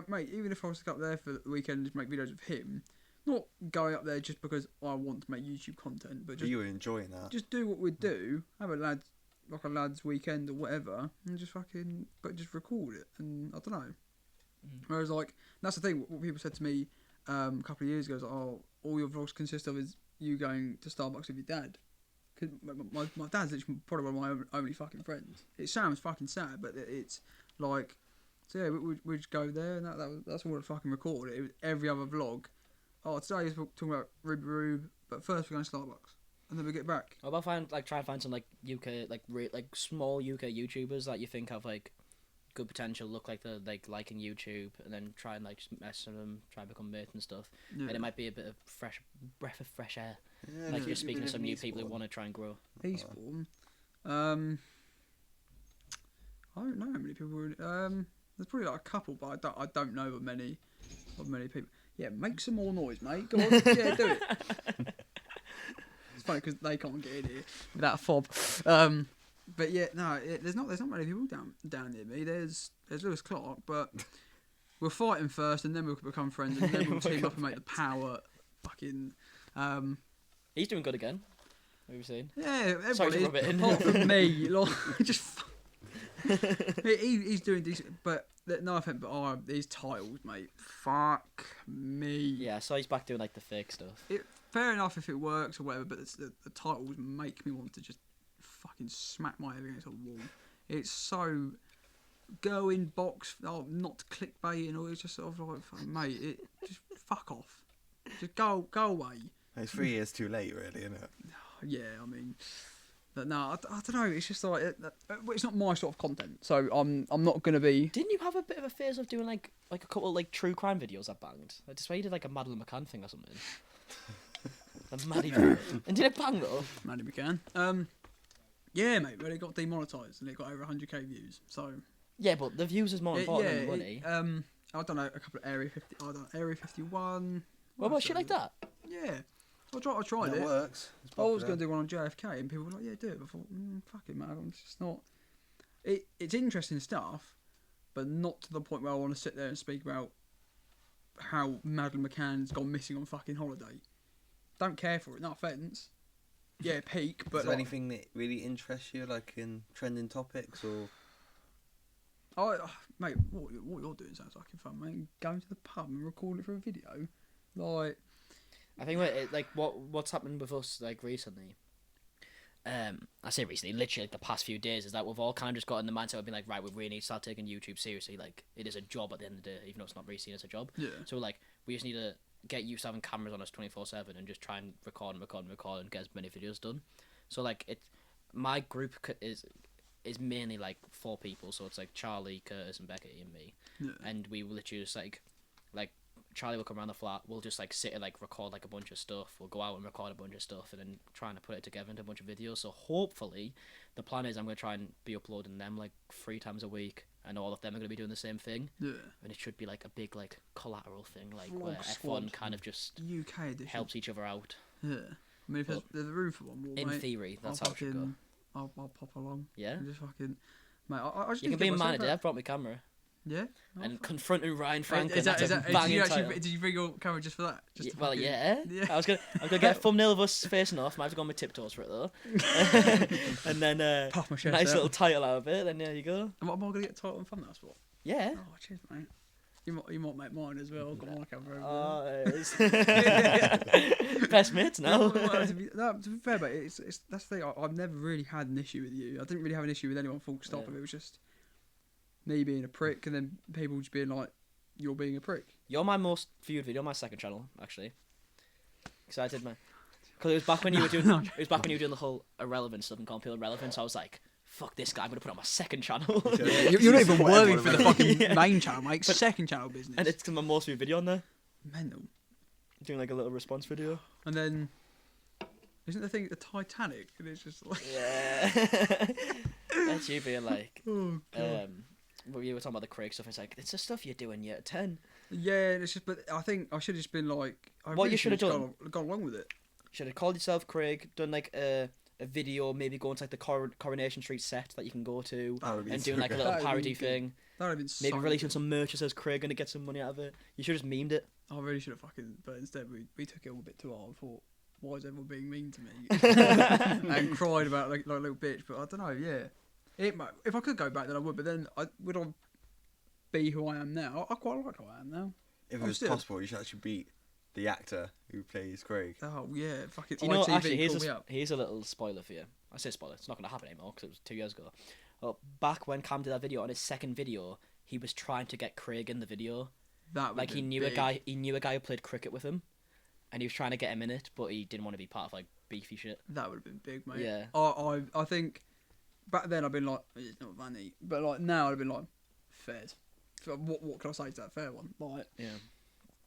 Mate, even if I was to go up there for the weekend and just make videos of him, not going up there just because I want to make YouTube content, but just you were enjoying that. Just do what we do. Have a lad's weekend or whatever, and just record it. And I don't know. Whereas like that's the thing. What people said to me a couple of years ago is like, oh, all your vlogs consist of is you going to Starbucks with your dad. Because my dad's literally probably one of my only fucking friends. It sounds fucking sad, but it's like, so yeah, we'd just go there, and that's all I'd fucking record. It was every other vlog. Oh, today we're talking about Ruby Rube, but first we're going to Starbucks, and then we get back. What about try and find some like UK like small UK YouTubers that you think have like good potential, look like they're like liking YouTube, and then try and like just mess with them, try and become mates and stuff. Yeah. And it might be a bit of breath of fresh air. Yeah, like you're speaking to some new people who want to try and grow. Eastbourne. I don't know how many people were. There's probably like a couple, but I don't know of many people. Yeah, make some more noise, mate. Go on, yeah, do it. It's funny because they can't get in here without a fob. But yeah, no, there's not many people down near me. There's Lewis Clark, but we'll fight him first, and then we'll become friends, and then we'll team up and make the power. Fucking. He's doing good again. What have you seen? Yeah, everybody is, apart from me. Like, just. He's doing decent, but no offense, but these titles, mate. Fuck me. Yeah, so he's back doing like the fake stuff. Fair enough if it works or whatever, but the titles make me want to just fucking smack my head against a wall. It's so go in box, not clickbait, and all. It's just sort of like, mate, just fuck off. Just go away. It's 3 years too late, really, isn't it? Yeah, I mean. But no, I don't know. It's just like it's not my sort of content, so I'm not gonna be. Didn't you have a bit of a phase of doing like a couple of like true crime videos that banged? I just swear you did like a Madeleine McCann thing or something. Maddie, and did it bang though? Maddie McCann. Yeah, mate, but it got demonetised and it got over 100k views. So. Yeah, but the views is more important than the money. I don't know, a couple of Area 50. I don't know, Area 51. What about shit like that? Yeah. I tried it. It works. I was going to do one on JFK, and people were like, "Yeah, do it." I thought, "Fuck it, man. I'm just not." It's interesting stuff, but not to the point where I want to sit there and speak about how Madeleine McCann's gone missing on fucking holiday. Don't care for it. No offence. Yeah, peak. But is there anything that really interests you, like in trending topics or? Mate, what you're doing sounds like fun, mate. Going to the pub and recording it for a video, like. I think what's happened with us like recently. I say recently, literally like the past few days, is that we've all kind of just got in the mindset of being like, right, we really need to start taking YouTube seriously. Like, it is a job at the end of the day, even though it's not really seen as a job. Yeah. So like, we just need to get used to having cameras on us 24/7 and just try and record and get as many videos done. So like, my group is mainly like 4 people, so it's like Charlie, Curtis, and Becky and me, and we literally just like Charlie will come around the flat, we'll just like sit and like record like a bunch of stuff, we'll go out and record a bunch of stuff, and then trying to put it together into a bunch of videos. So hopefully the plan is I'm going to try and be uploading them like 3 times a week, and all of them are going to be doing the same thing. Yeah. And it should be like a big like collateral thing, like vlog where everyone kind of just UK edition. Helps each other out. Yeah. I mean, if there's a room for one more, in theory, that's how it should go. I'll pop along. Yeah. And just fucking, mate. I just you can be in mine. I've brought my camera. Yeah. And confronting Ryan Franklin. Is that, title. did you bring your camera just for that? Just Well, fucking, yeah. I was gonna get a thumbnail of us facing off. Might have to go on my tiptoes for it though. And then Puff my chest nice out. little title out of it. Then there you go. Am I gonna get a title and thumbnail spot? Yeah. Oh, cheers, mate. You might make mine as well. I've got my camera over Best mates now. to be fair, mate, it's that's the thing. I've never really had an issue with you. I didn't really have an issue with anyone. Full stop. Yeah. It was just me being a prick, and then people just being like, "You're being a prick." You're my most viewed video on my second channel, actually. Because I did my. Because it was back when you were doing. It was back when you were doing the whole irrelevant stuff and calling people irrelevant. So I was like, "Fuck this guy! I'm gonna put it on my second channel." You're not even worthy for the fucking main channel, mate. Second channel business. And it's my most viewed video on there. Mental. Doing like a little response video. And then, isn't the thing the Titanic? And it's just like. Yeah. That's you being like. Oh god. Well, you were talking about the Craig stuff. It's like it's the stuff you're doing year 10. Yeah, it's just. But I think I should have just been like. What you should have done? Gone along with it. Should have called yourself Craig. Done like a video, maybe going to like the Coronation Street set that you can go to, and doing like a little parody thing. That would have been Maybe so releasing good. some merch that says Craig gonna get some money out of it. You should have just memed it. I really should have fucking. But instead, we took it all a bit too hard. I thought, why is everyone being mean to me? And cried about it like a little bitch. But I don't know. Yeah, if I could go back, then I would. But then would I be who I am now? I quite like who I am now. If it was possible, you should actually beat the actor who plays Craig. Oh yeah, fucking. Do you know? ITV, Actually, call here's a little spoiler for you. I say spoiler. It's not gonna happen anymore because it was 2 years ago. Well, back when Cam did that video, on his second video, he was trying to get Craig in the video. That like he knew a guy. He knew a guy who played cricket with him, and he was trying to get him in it, but he didn't want to be part of like beefy shit. That would have been big, mate. Yeah. I think back then I'd been like, it's not funny, but like now I'd have been like, fairs. So what can I say to that fair one? Like, Yeah.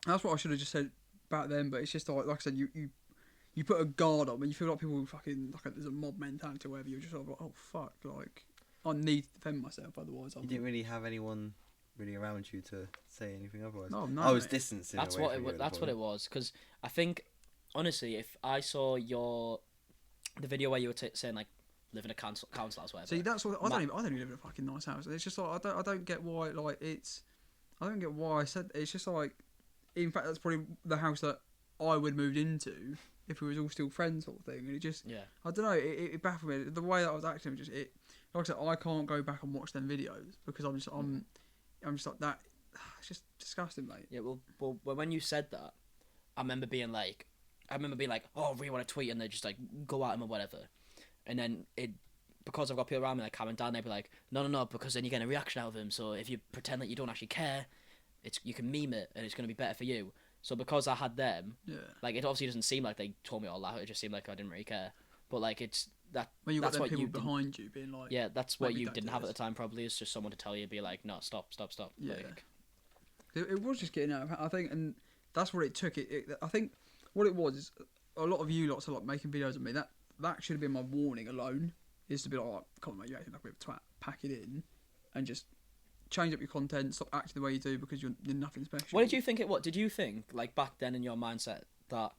That's what I should have just said back then. But it's just like I said, you put a guard up, and you feel like people fucking like there's a mob mentality or whatever. You're just sort of like, oh fuck, like I need to defend myself, otherwise You didn't really have anyone really around you to say anything otherwise. No, I was mate. distancing. That's away what from it. you at the That's what point. it was. Because I think, honestly, if I saw the video where you were saying like live in a council house, whatever. See, that's what I don't even live in a fucking nice house. It's just like I don't get why like it's. I don't get why I said it's just like. In fact, that's probably the house that I would have moved into if we was all still friends, sort of thing. And it just, I don't know, it baffled me. The way that I was acting, just like I said, I can't go back and watch them videos because I'm just like that. It's just disgusting, mate. Yeah, well, when you said that, I remember being like, oh, I really want to tweet, and they just like go at him or whatever, and then because I've got people around me like Cam and Dan, they'd be like, no, because then you're getting a reaction out of him. So if you pretend that you don't actually care, you can meme it, and it's going to be better for you. So because I had them, like it obviously doesn't seem like they told me all that. It just seemed like I didn't really care. But like it's that. When you got that's them what people you behind you being like, yeah, that's what you don't didn't do have at this. the time. Probably is just someone to tell you, be like, no, stop. Yeah. Like, It was just getting out of hand, I think, and that's what it took. I think what it was is a lot of you lots are like making videos of me. That should have been my warning alone. Is to be like, come on, mate, you acting like a bit of a twat. Pack it in, and just change up your content. Stop acting the way you do because you're nothing special. what did you think it was? Did you think like back then in your mindset that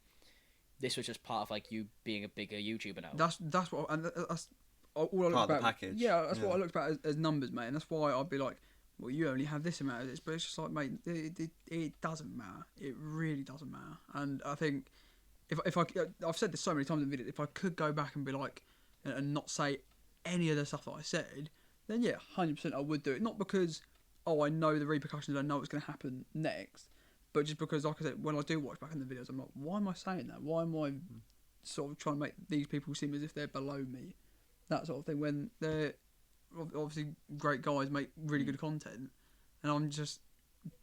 this was just part of like you being a bigger YouTuber now? That's what, and that's all I look Part of the about. package. Yeah, that's what I looked at as numbers, mate, and that's why I'd be like, well, you only have this amount of this, but it's just like, mate, it doesn't matter. It really doesn't matter. And I think if I've said this so many times in videos, if I could go back and be like, and not say any of the stuff that I said, then yeah, 100% I would do it. Not because, I know the repercussions, I know what's going to happen next, but just because, like I said, when I do watch back in the videos, I'm like, why am I saying that? Why am I sort of trying to make these people seem as if they're below me? That sort of thing, when they're obviously great guys, make really good content, and I'm just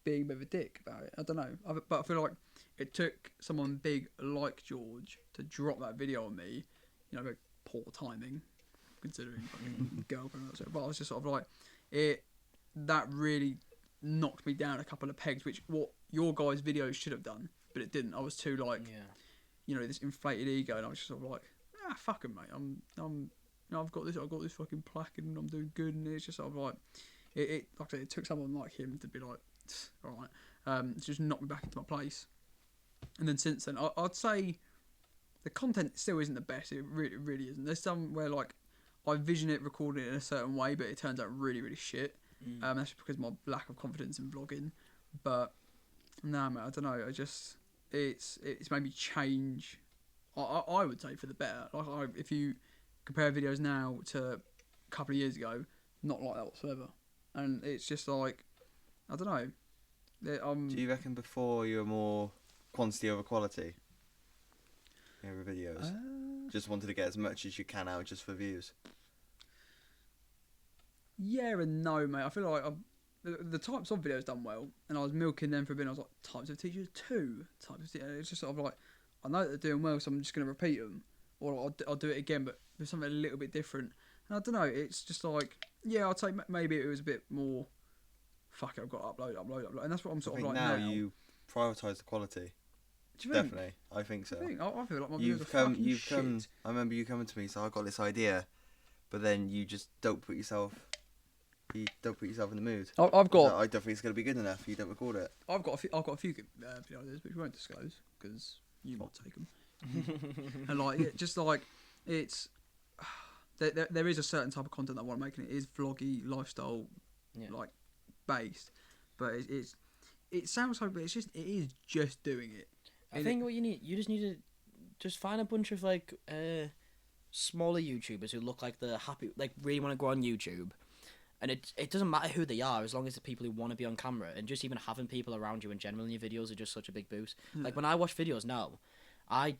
being a bit of a dick about it. I don't know, but I feel like it took someone big like George to drop that video on me, very poor timing, considering fucking girlfriend. But I was just sort of like, that really knocked me down a couple of pegs, which what your guys' videos should have done, but it didn't. I was too like, this inflated ego, and I was just sort of like, fuck 'em, mate. I've got this fucking plaque, and I'm doing good, and it's just sort of like, like I said, it took someone like him to be like, all right, it's just knocked me back into my place. And then since then, I'd say the content still isn't the best. It really isn't. There's some where like I vision it, recorded it in a certain way, but it turns out really, really shit. That's because of my lack of confidence in vlogging. But nah, mate, I don't know. It's made me change. I would say for the better. Like if you compare videos now to a couple of years ago, not like that whatsoever. And it's just like, I don't know. Do you reckon before you were more quantity over quality? With videos, just wanted to get as much as you can out just for views. Yeah and no, mate. I feel like the types of videos done well, and I was milking them for a bit. I was like, types of teachers, 2 types of teachers. It's just sort of like, I know that they're doing well, so I'm just going to repeat them, or I'll do it again, but with something a little bit different. And I don't know. It's just like, yeah, I'd say maybe it was a bit more. Fuck it, I've got to upload, and that's what I'm sort of like now. You prioritise the quality. Do you think? Definitely, I think so. I feel like my videos are fucking shit. I remember you coming to me, so I got this idea, but then you just don't put yourself. You don't put yourself in the mood. I've got. I don't think it's going to be good enough. You don't record it. I've got a few good video ideas, which we won't disclose because you might take them. And like, just like it's there is a certain type of content that I want to make, and it is vloggy, lifestyle, like based. But it sounds so, but it is just doing it. I think what you just need to just find a bunch of like smaller YouTubers who look like they're happy, like really want to go on YouTube. And it doesn't matter who they are, as long as the people who want to be on camera, and just even having people around you in general in your videos are just such a big boost. Like when I watch videos now, like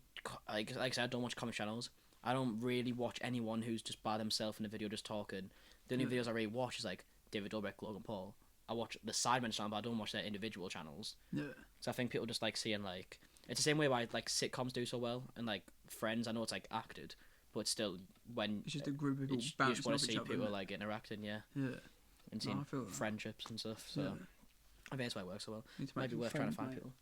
I said, I don't watch comment channels. I don't really watch anyone who's just by themselves in a video just talking. The only videos I really watch is like David Dobrik, Logan Paul. I watch the Sidemen channel, but I don't watch their individual channels. Yeah. So I think people just like seeing like, it's the same way why like sitcoms do so well, and like Friends. I know it's like acted, but still, when it's just a group of people you just want to see people like interacting, and seeing friendships and stuff. So I think that's why it works so well. Maybe worth trying to find people.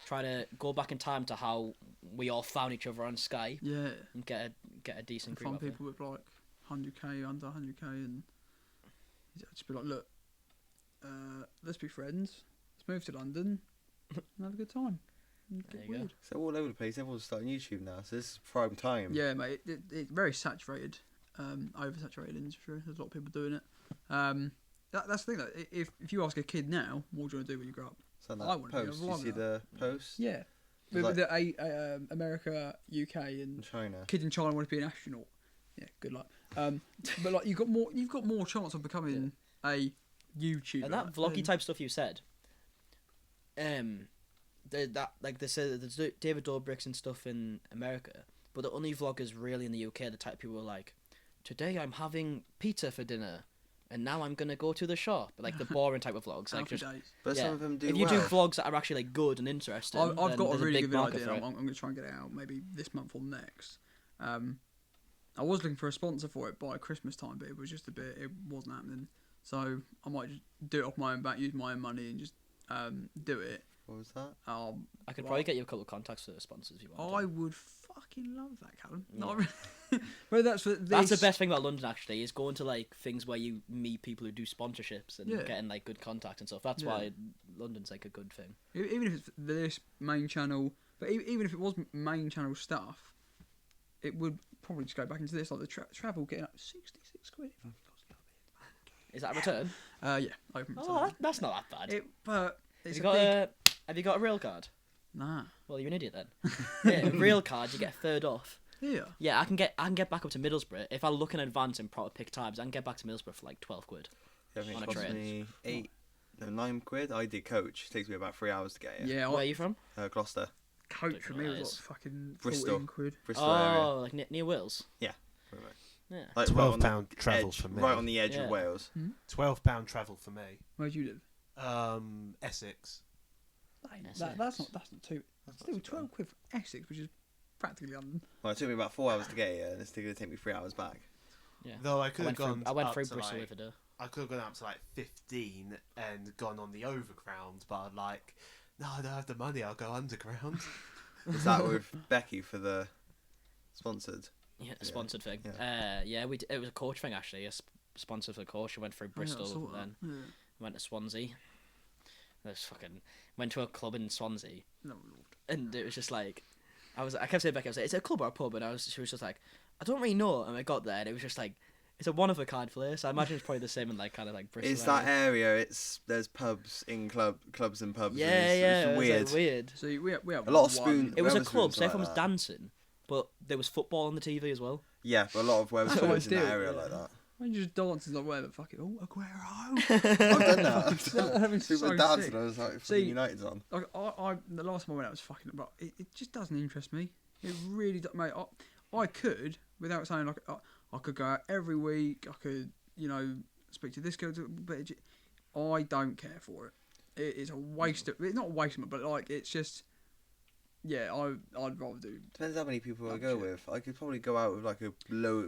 Try to go back in time to how we all found each other on Skype. Yeah, and get a decent group. Find people with like 100k, under 100k, and just be like, look, let's be friends. Let's move to London and have a good time. There you go. So all over the place, everyone's starting YouTube now, so this is prime time. Yeah, mate, it's very saturated, oversaturated industry. There's a lot of people doing it. That's the thing. Though. If you ask a kid now, what do you want to do when you grow up? So that post, you see the post? Yeah, with the America, UK, and China. Kids in China want to be an astronaut. Yeah, good luck. But like you've got more chance of becoming a YouTuber. And that vloggy type stuff you said. They said there's David Dobrik's and stuff in America, but the only vloggers really in the UK, the type of people who are like, today I'm having pizza for dinner, and now I'm gonna go to the shop. Like the boring type of vlogs, like just. But some of them do. If you do vlogs that are actually like good and interesting, I've got a really good idea. I'm gonna try and get it out maybe this month or next. I was looking for a sponsor for it by Christmas time, but it was just it wasn't happening. So I might just do it off my own back, use my own money, and just do it. What was that? I could probably get you a couple of contacts for the sponsors if you want. I would fucking love that, Callum. Yeah. Well, that's the best thing about London actually, is going to like things where you meet people who do sponsorships and getting like good contact and stuff. That's why London's like a good thing. Even if it's this main channel, but even if it was main channel stuff, it would probably just go back into this, like the travel getting up 66 quid. Is that a return? Yeah. That's not that bad. But have you got a rail card? Nah. Well, you're an idiot then. Yeah, rail card, you get a third off. Yeah. Yeah, I can get back up to Middlesbrough if I look in advance and proper pick times. I can get back to Middlesbrough for like 12 quid. Yeah, I think it cost me 9 quid. I did coach. It takes me about 3 hours to get here. Yeah. Where are you from? Gloucester. Coach for me was like fucking Bristol. 14 quid. Bristol area. Like near Wales. Yeah. Yeah. Like £12 travel edge, for me. Right on the edge of Wales. £12 travel for me. Where do you live? Essex. That's not too. Still 12 quid for Essex, which is practically London. Well, it took me about 4 hours to get here, and it's going to take me 3 hours back. Yeah. Though I could have gone. I went through Bristol with it. I could have gone up to like 15 and gone on the overground, but I'd like, no, I don't have the money. I'll go underground. Was that with Becky for the sponsored? Yeah, the sponsored thing. Yeah, it was a coach thing actually. A sponsor for the coach. She went through Bristol, then went to Swansea. Went to a club in Swansea. No, Lord. And it was just like, I kept saying to Becky, I was like, it's a club or a pub? And she was just like, I don't really know. And I got there, and it was just like, It's a one of a kind place. I imagine it's probably the same in like kind of like Bristol. It's that area. There's pubs in clubs and pubs. Yeah, and it's weird. Like weird. So we have A lot of one- spoon- It was a Weatherspoons club, so like everyone was that. dancing, but there was football on the TV as well. Yeah, but a lot of That's Weatherspoons what in I that do, area yeah. like that. When you just dancing like whatever, fucking Aguero. I've done that. That'd be People so were dancing. sick. I was like, See, United's on. Like I the last time I went out was fucking, but it just doesn't interest me. It really, mate. I could, without saying like, I could go out every week. I could, speak to this girl, but I don't care for it. It's a waste of. It's not a waste of, but like it's just. Yeah, I'd rather do. Depends how many people I That go shit. with. I could probably go out with like a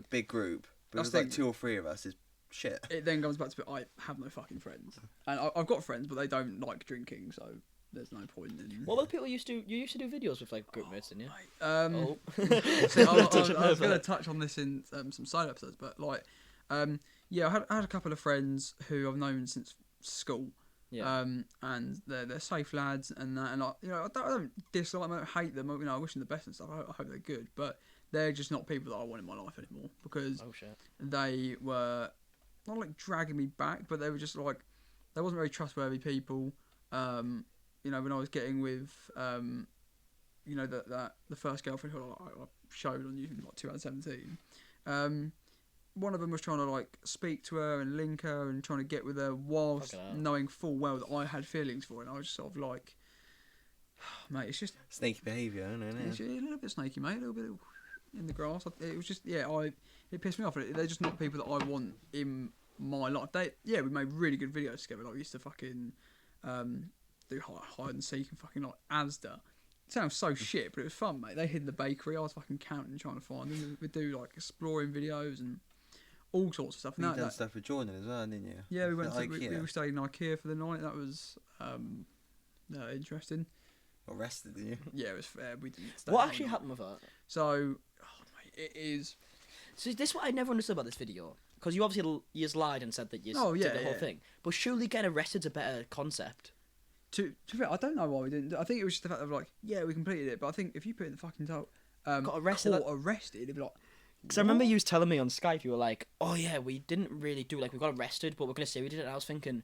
big group, but That's if there's like the- 2 or 3 of us, is shit. It then comes back to I have no fucking friends, and I've got friends, but they don't like drinking, so there's no point in. What about people you used to do videos with like group mates, didn't you? Oh. Oh. See, I Touch on was that. going to touch on this in some side episodes, but like, yeah, I had a couple of friends who I've known since school, Yeah. and they're safe lads, and that, and I don't dislike them, I don't hate them, I wish them the best and stuff. I hope they're good, but they're just not people that I want in my life anymore because Oh shit. they were not like dragging me back, but they were just like they wasn't very trustworthy people. When I was getting with the first girlfriend who I showed on YouTube in like 2017. One of them was trying to like speak to her and link her and trying to get with her whilst Fucking hell. knowing full well that I had feelings for her, and I was just sort of like, mate, it's just Sneaky behaviour, isn't it's it? a little bit snaky, mate, a little bit in the grass. It was just it pissed me off. They're just not people that I want in my life. We made really good videos together. Like we used to fucking do hide and seek and fucking like Asda. It sounds so shit, but it was fun, mate. They hid in the bakery. I was fucking counting, trying to find them. We'd do like exploring videos and all sorts of stuff. You And done stuff with Jordan as well, didn't you? yeah, we went At to Ikea. we stayed in Ikea for the night. That was interesting. Got arrested, didn't you? Yeah, it was fair. We didn't stay What all actually night. happened with that? So, mate, it is. So this is what I never understood about this video. Because you obviously you lied and said that you Oh, yeah, did the whole yeah. thing. But surely getting arrested's a better concept. To be fair, I don't know why we didn't. I think it was just the fact of like, yeah, we completed it, but I think if you put in the fucking Got arrested, court arrested, it'd be like. Because I remember what? you was telling me on Skype, you were like, oh yeah, we didn't really do, like, we got arrested, but we're going to say we did it. And I was thinking,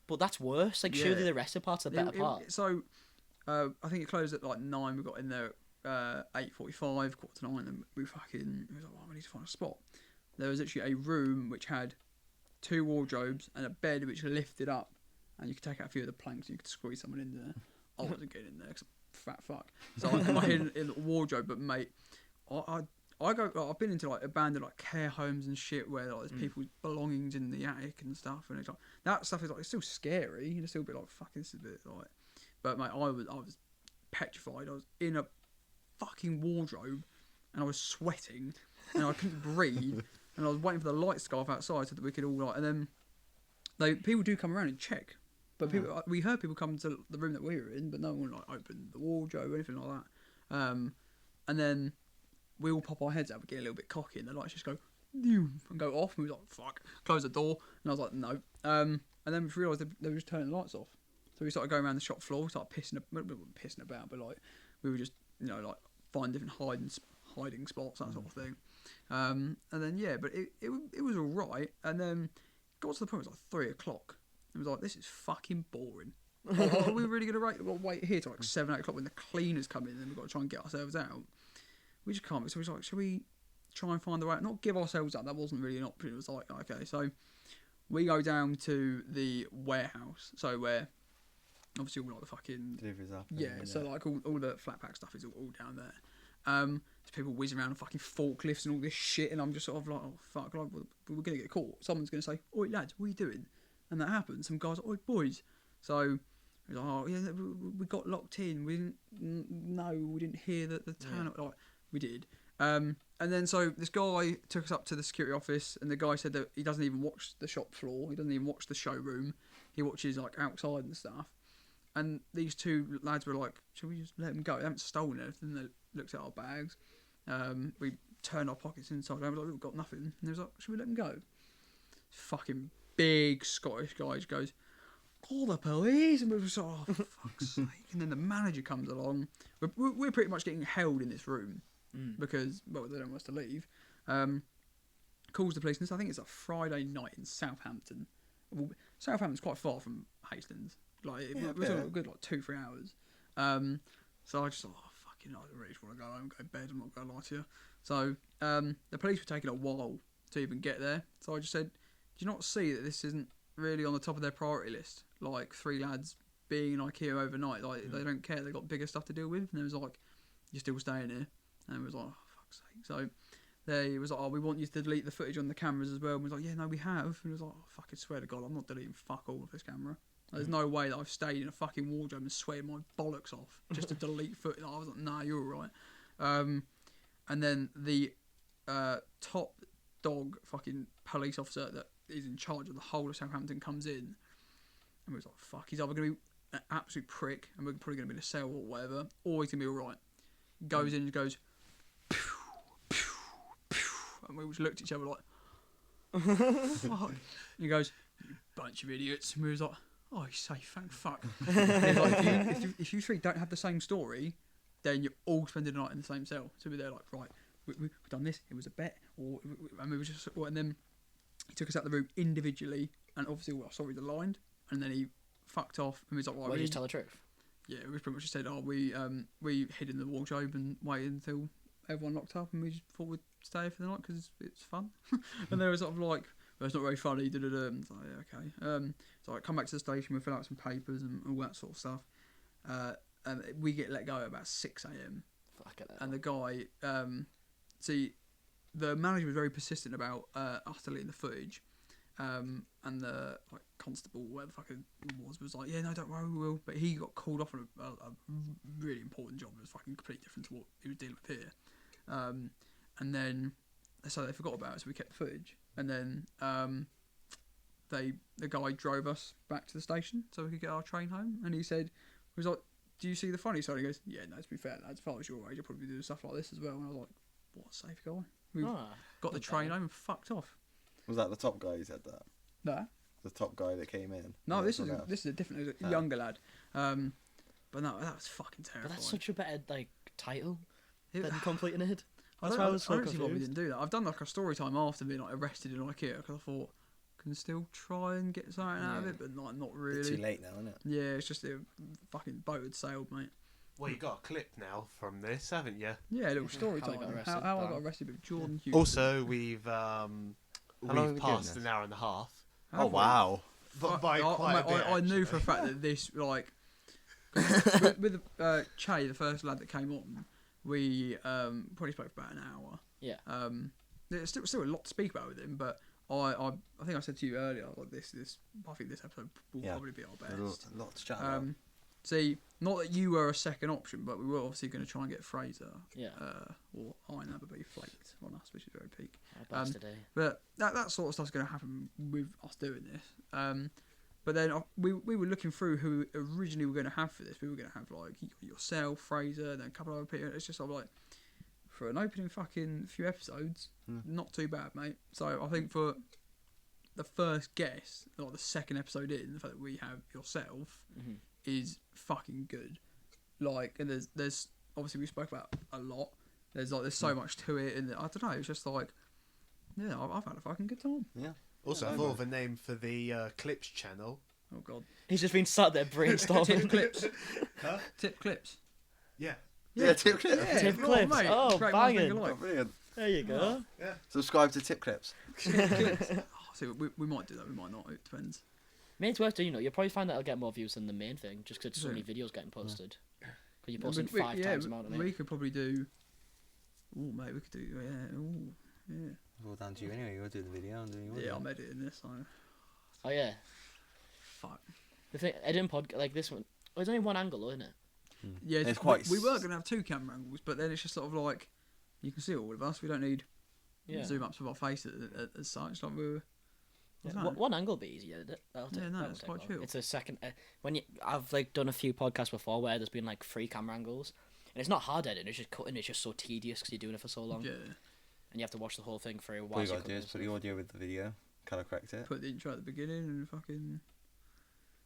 but that's worse. Like, surely Yeah. the arrested part's the better part. So, I think it closed at like 9. We got in there at 8:45, 8:45, and we was like, well, we need to find a spot. There was actually a room which had 2 wardrobes and a bed which lifted up, and you could take out a few of the planks and you could squeeze someone in there. I wasn't getting in there because I'm a fat fuck. So I'm hidden in the wardrobe, but mate, I've been into like abandoned like care homes and shit where like, there's people's belongings in the attic and stuff, and it's like that stuff is like it's still scary. You still be like, fucking, this is a bit like. But mate, I was petrified. I was in a fucking wardrobe, and I was sweating, and I couldn't breathe, and I was waiting for the light scarf outside so that we could all like. And then people do come around and check, but we heard people come to the room that we were in, but no one like opened the wardrobe or anything like that. And then we all pop our heads out, we get a little bit cocky, and the lights just go and go off, and we was like, fuck, close the door, and I was like, no. And then we realised they were just turning the lights off. So we started going around the shop floor, we started pissing about, but like we were just like find different hiding spots, that sort of thing. And then but it was all right. And then got to the point it was like 3:00. It was like, this is fucking boring. Are we really gonna wait here till like 7, 8 o'clock when the cleaners come in and we've got to try and get ourselves out? We just can't. So we was like, should we try and find the way out? Not give ourselves up. That wasn't really an option. It was like, okay, so we go down to the warehouse. So where obviously all like the fucking Deliveries up. so like all the flat pack stuff is all down there. There's people whizzing around on fucking forklifts and all this shit, and I'm just sort of like, oh fuck, like we're gonna get caught. Someone's gonna say, oi lads, what are you doing? And that happens. Some guys are like, oi boys. So he's like, oh yeah, we got locked in. We didn't hear the turn. Like we did. And then so this guy took us up to the security office, and the guy said that he doesn't even watch the shop floor. He doesn't even watch the showroom. He watches like outside and stuff. And these 2 lads were like, should we just let them go? They haven't stolen anything. They looked at our bags. We turned our pockets inside. I was like, we've got nothing. And they was like, should we let them go? Fucking big Scottish guy just goes, call the police. And we were just like, oh, for fuck's sake. And then the manager comes along. We're pretty much getting held in this room because, well, they don't want us to leave. calls the police, and I think it's a Friday night in Southampton. Well, Southampton's quite far from Hastings. Like it was a good 2-3 hours. So I just thought, oh fucking, I really just want to go home, go to bed. I'm not going to lie to you. So the police were taking a while to even get there. So I just said, do you not see that this isn't really on the top of their priority list? Like 3 lads being in Ikea overnight, like they don't care. They got bigger stuff to deal with. And it was like, you're still staying here. And it was like, oh fuck's sake. So they was like, oh, we want you to delete the footage on the cameras as well. And we was like, yeah, no, we have. And it was like, oh, fucking swear to God, I'm not deleting fuck all of this camera. There's no way that I've stayed in a fucking wardrobe and sweated my bollocks off just to delete footage. I was like, nah, you're alright. And then the top dog fucking police officer that is in charge of the whole of Southampton comes in, and we was like, fuck, he's either going to be an absolute prick and we're probably going to be in a cell or whatever, or he's going to be alright. Goes in and goes, pew, pew, pew, and we just looked at each other like, fuck. And he goes, you bunch of idiots. And we was like, oh, he's safe, thank fuck. He's like, if you 3 don't have the same story, then you're all spending the night in the same cell. So we're there like, right, we've done this, it was a bet, and we were just, and then he took us out the room individually, and obviously all our stories aligned, and then he fucked off, and we was like, right, why did you tell the truth? Yeah, we pretty much just said, oh, we hid in the wardrobe and waited until everyone locked up, and we just thought we'd stay for the night because it's fun. And they were sort of like, well, it's not very funny, It's like, yeah, okay. So I come back to the station, we fill out some papers and all that sort of stuff. And we get let go at about 6 a.m. And the guy, see, the manager was very persistent about us deleting the footage. And the constable, whatever the fuck it was like, yeah, no, don't worry, we will. But he got called off on a really important job that was fucking completely different to what he was dealing with here. And then, so they forgot about it, so we kept the footage. And then the guy drove us back to the station so we could get our train home. And he was like, do you see the funny side? He goes, yeah, no, to be fair, lads, if I was your age, I'd probably do stuff like this as well. And I was like, what a safe guy. We got the train home and fucked off. Was that the top guy who said that? No. The top guy that came in? No, this is a different, younger lad. But no, that was fucking terrifying. But that's such a better title than completing it. I don't see why we didn't do that. I've done a story time after being arrested in Ikea because I thought, can still try and get something out of it, but not really. It's too late now, isn't it? Yeah, it's just the fucking boat had sailed, mate. Well, you got a clip now from this, haven't you? Yeah, a little story time. How I got arrested with Jordan Hughes. Also, we've passed an hour and a half. Oh wow! I knew for a fact that this with Che, the first lad that came on, we probably spoke for about an hour. Yeah. There's still a lot to speak about with him, but I think I said to you earlier, like I think this episode will probably be our best. A lot to chat about. See, not that you were a second option, but we were obviously going to try and get Fraser. Yeah. Or I never be flaked on us, which is very peak. But that sort of stuff's going to happen with us doing this. But then we were looking through who originally we were going to have for this. We were going to have yourself, Fraser, then a couple of other people. It's just sort of like, for an opening fucking few episodes, not too bad, mate. So I think for the first guest, the second episode in, the fact that we have yourself is fucking good. And there's obviously we spoke about a lot. There's so much to it, and I don't know. It's just I've had a fucking good time. Yeah. Also, I thought of a name for the Clips channel. Oh God. He's just been sat there brainstorming. Tip clips. Huh? Tip clips. Yeah. Yeah, Tip Clips. Yeah, Tip Clips. Mate. Oh, banging. Oh, brilliant. There you go. Yeah. Subscribe to Tip Clips. So we might do that, we might not, it depends. I mean, it's worth doing, you'll probably find that it'll get more views than the main thing, just because so many videos getting posted. Because you're posting 5 times the amount of it. We could probably do... Ooh, mate, we could do... Yeah, ooh, yeah. It's all down to you anyway, you'll do the video and do your Yeah, I'm editing this, so... Oh, yeah. Fuck. The thing, editing podcast, this one... Oh, it's only one angle, isn't it? Yeah, it's quite... We were going to have 2 camera angles, but then it's just sort of like... You can see all of us, we don't need zoom ups with our faces as such, like we were... One angle would be easy to edit. It's quite chill. It's a second... I've done a few podcasts before where there's been 3 camera angles, and it's not hard editing, it's just cutting, it's just so tedious because you're doing it for so long. Yeah. And you have to watch the whole thing through. What you got to do is put the audio with the video, colour correct it. Put the intro at the beginning and fucking...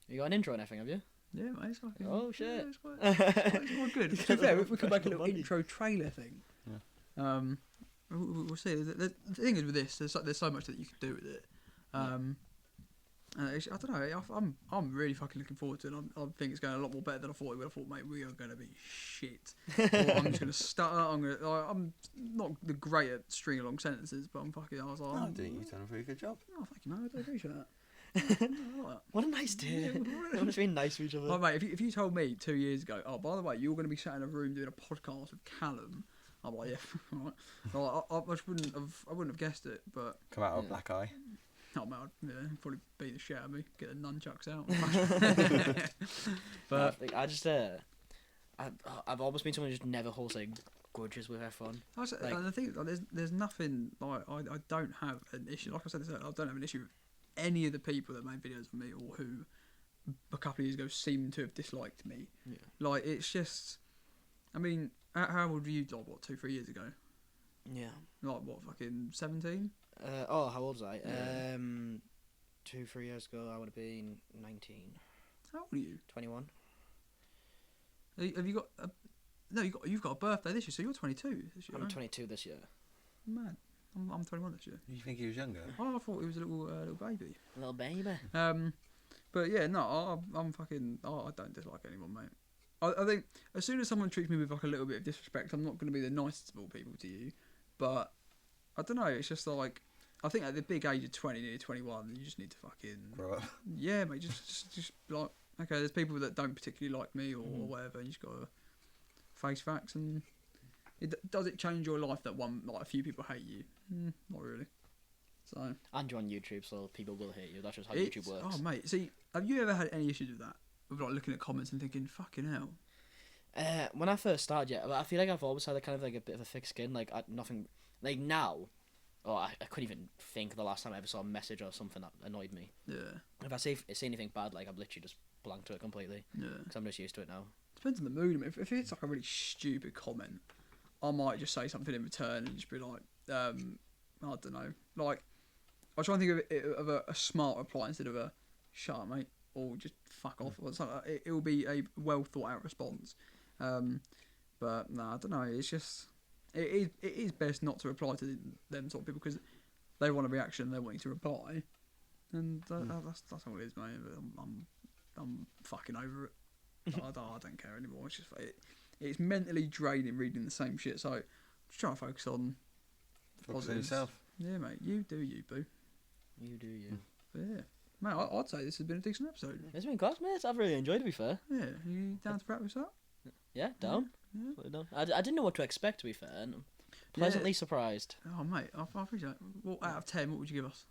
You got an intro and everything, have you? Yeah, mate, it's fucking... Oh, shit. Yeah, it's quite good. To be fair, we could make a little intro trailer thing. Yeah. we'll see. The thing is with this, there's so much that you can do with it. And I don't know. I'm really fucking looking forward to it. I think it's going a lot more better than I thought it would. I thought, mate, we are going to be shit. Or I'm just going to stutter. I'm not the great at stringing along sentences, but I was like, No, dude, you've done a very good job. Oh, thank you, man. I do appreciate that. I like that. What a nice day. Everyone's being nice to each other. Oh, mate, if you told me 2 years ago, oh, by the way, you're going to be sat in a room doing a podcast with Callum, I'm like, yeah, all right. I just wouldn't have guessed it, but Come out with a black eye. oh man, I'd probably beat the shit out of me, get the nunchucks out. But I just I've always been someone who just never holds like grudges with everyone. And the thing is, there's nothing like I don't have an issue. Like I said, I don't have an issue with any of the people that made videos of me or who a couple of years ago seemed to have disliked me. Yeah. Like it's just, I mean, how old were you? Like what, 2-3 years ago? Yeah. Like what, fucking 17? How old was I? Yeah. 2-3 years ago, I would have been 19. How old are you? 21. Have you got a... No, you've got a birthday this year, so you're 22 this year. I'm right? 22 this year. Man, I'm 21 this year. You think he was younger? Oh, I thought he was a little baby. Little baby. But yeah, no, I'm fucking... I don't dislike anyone, mate. I think as soon as someone treats me with like a little bit of disrespect, I'm not going to be the nicest of all people to you. But I don't know, it's just like... I think at the big age of 20, near 21, you just need to fucking... Grow up. Yeah, mate, just like... Okay, there's people that don't particularly like me or whatever, and you just got to face facts. And does it change your life that a few people hate you? Not really. So. And you're on YouTube, so people will hate you. That's just how YouTube works. Oh, mate, see, have you ever had any issues with that? With like looking at comments and thinking, fucking hell. When I first started, yeah, I feel like I've always had a kind of like a bit of a thick skin. Like nothing, like now. Oh, I couldn't even think of the last time I ever saw a message or something that annoyed me. Yeah. If I see anything bad, like I'm literally just blank to it completely. Yeah. Because I'm just used to it now. Depends on the mood. I mean, if it's like a really stupid comment, I might just say something in return and just be like, I don't know. Like, I try and think of a smart reply instead of a shut up, mate, or just fuck off or something. It will be a well thought out response. But no, I don't know. It's just it is best not to reply to them sort of people because they want a reaction. They want you to reply, and that's all it is, mate. I'm fucking over it. I don't care anymore. It's just it's mentally draining reading the same shit. So just trying to focus on yourself. Yeah, mate. You do you, boo. You do you. But yeah, mate. I'd say this has been a decent episode. It's been good, mate. I've really enjoyed it. To be fair. Yeah, you down to wrap this up? Yeah, down. Yeah. Down. I didn't know what to expect. To be fair, and I'm pleasantly surprised. Oh, mate. I appreciate it. Well, out of 10, what would you give us?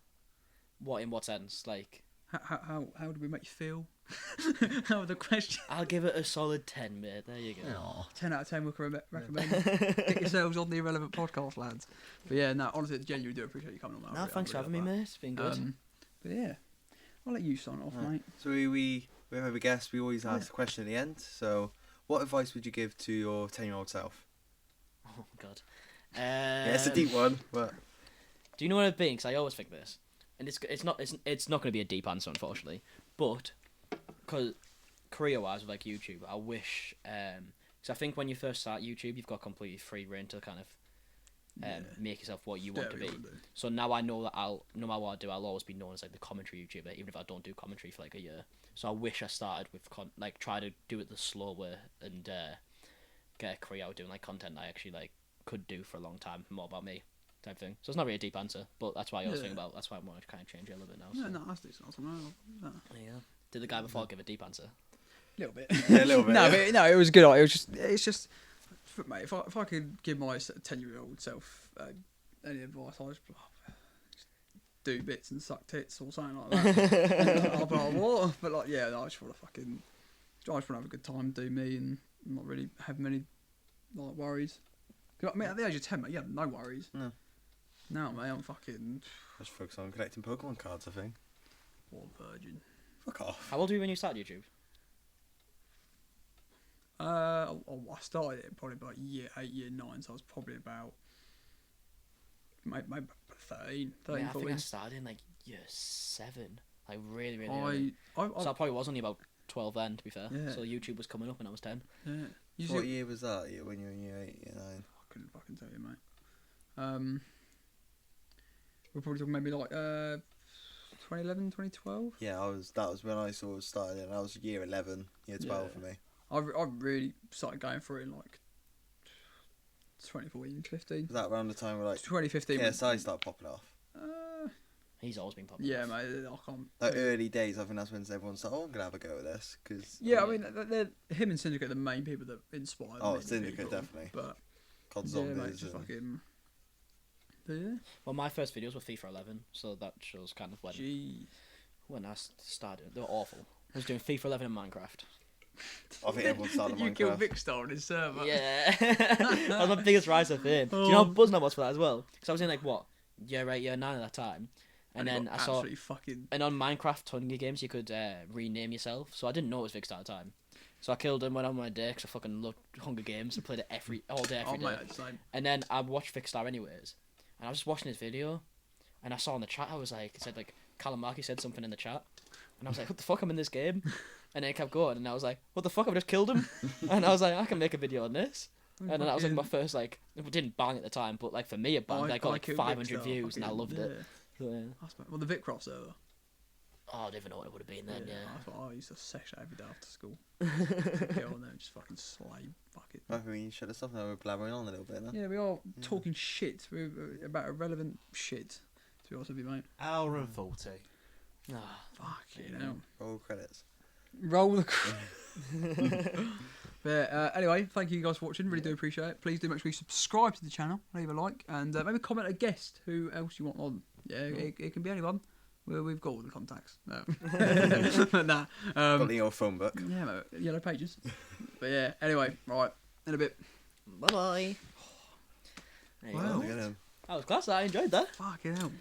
What in what sense? Like how did we make you feel? How were the questions? I'll give it a solid 10, mate. There you go. Aww. 10 out of 10 we can recommend. Get yourselves on the Irrelevant podcast, lads. But yeah, no, honestly, genuinely do appreciate you coming on. No, thanks for having me, mate. It's been good. But yeah, I'll let you sign off, mate. So we have a guest. We always ask a question at the end. So, what advice would you give to your 10-year-old self? Oh God. Yeah, it's a deep one, but do you know what I've been? Because I always think this, and it's not going to be a deep answer, unfortunately. But because career-wise with like YouTube, I wish because I think when you first start YouTube, you've got completely free reign to kind of make yourself what you want to be. So now I know that no matter what I do, I'll always be known as like the commentary YouTuber, even if I don't do commentary for like a year. So I wish I started with try to do it the slow way and get a career out doing like content I actually like could do for a long time, more about me type thing. So it's not really a deep answer, but that's why I was thinking about. That's why I want to kind of change it a little bit now. So. No, that's decent. No. Yeah. Did the guy before give a deep answer? A little bit. Yeah, a little bit. No, it was good. It's just, mate. If I could give my 10-year-old self any advice, I'd just do bits and suck tits or something like that. I'll be like, what? But like, yeah, I just want to have a good time, do me, and not really have many like worries. I mean, at the age of 10, mate, you have no worries. No. Now, mate, I'm fucking. Just focus on collecting Pokemon cards, I think. What a virgin. Fuck off. How old were you when you started YouTube? I started it probably about year 8, year 9, so I was probably about maybe 13, yeah, I 14. think I started in like year 7, like really early. So I probably was only about 12 then, to be fair. Yeah. So YouTube was coming up when I was 10. Yeah. What year was that? When you were in year 8, year 9? I couldn't fucking tell you, mate. We're probably talking maybe like 2011, 2012. Yeah, that was when I sort of started, and I was year 11, year 12 for me. I really started going through it in like 2014, 15. Was that around the time where like 2015? KSI started popping off? He's always been popping. Yeah, off. mate. I can't. Like early days, I think that's when everyone started. Oh, I'm gonna have a go at this because. Yeah, I mean, him and Syndicate are the main people that inspired. Oh, many Syndicate people, definitely. But COD yeah, Zombies. mate, just fucking. But yeah. Well, my first videos were FIFA 11, so that shows kind of when I started. They were awful. I was doing FIFA 11 and Minecraft. I think everyone started You Minecraft. killed Vicstar on his server. Yeah, that was my biggest rise of fame. Do you know how buzzing I was for that as well? Because I was in like what year 8, year 9 at that time, and then I saw. And on Minecraft Hunger Games, you could rename yourself. So I didn't know it was Vicstar at the day. So I killed him, went on my day because I fucking loved Hunger Games and played it all day, every day. Mate, and then I watched Vicstar anyways, and I was just watching his video, and I saw in the chat, it said like Callum Markie said something in the chat, and I was like, what the fuck, I'm in this game, and then it kept going, and I was like, what the fuck, I've just killed him, and I was like, I can make a video on this. And then that was like my first, like, it didn't bang at the time, but like for me it banged. I got like 500 views and I loved it. So, yeah. Well, the Vicroft server. Oh, I don't even know what it would have been then, yeah. That's what I used to section every day after school. Get on there and just fucking slay. Fuck it. I mean, you should have stopped. We're blabbering on a little bit now. Yeah, we are talking shit. We're about irrelevant shit, to be honest with you, mate. Hour and 40. Fucking hell. Roll credits. Roll the But anyway, thank you guys for watching. Really do appreciate it. Please do make sure you subscribe to the channel, leave a like, and maybe comment a guest who else you want on. Yeah, it can be anyone. We've got all the contacts. No. Nah. Got the old phone book. Yeah, mate, yellow pages. But yeah, anyway, right, in a bit. Bye-bye. There you Wow. go. That was class. I enjoyed that. Fucking hell.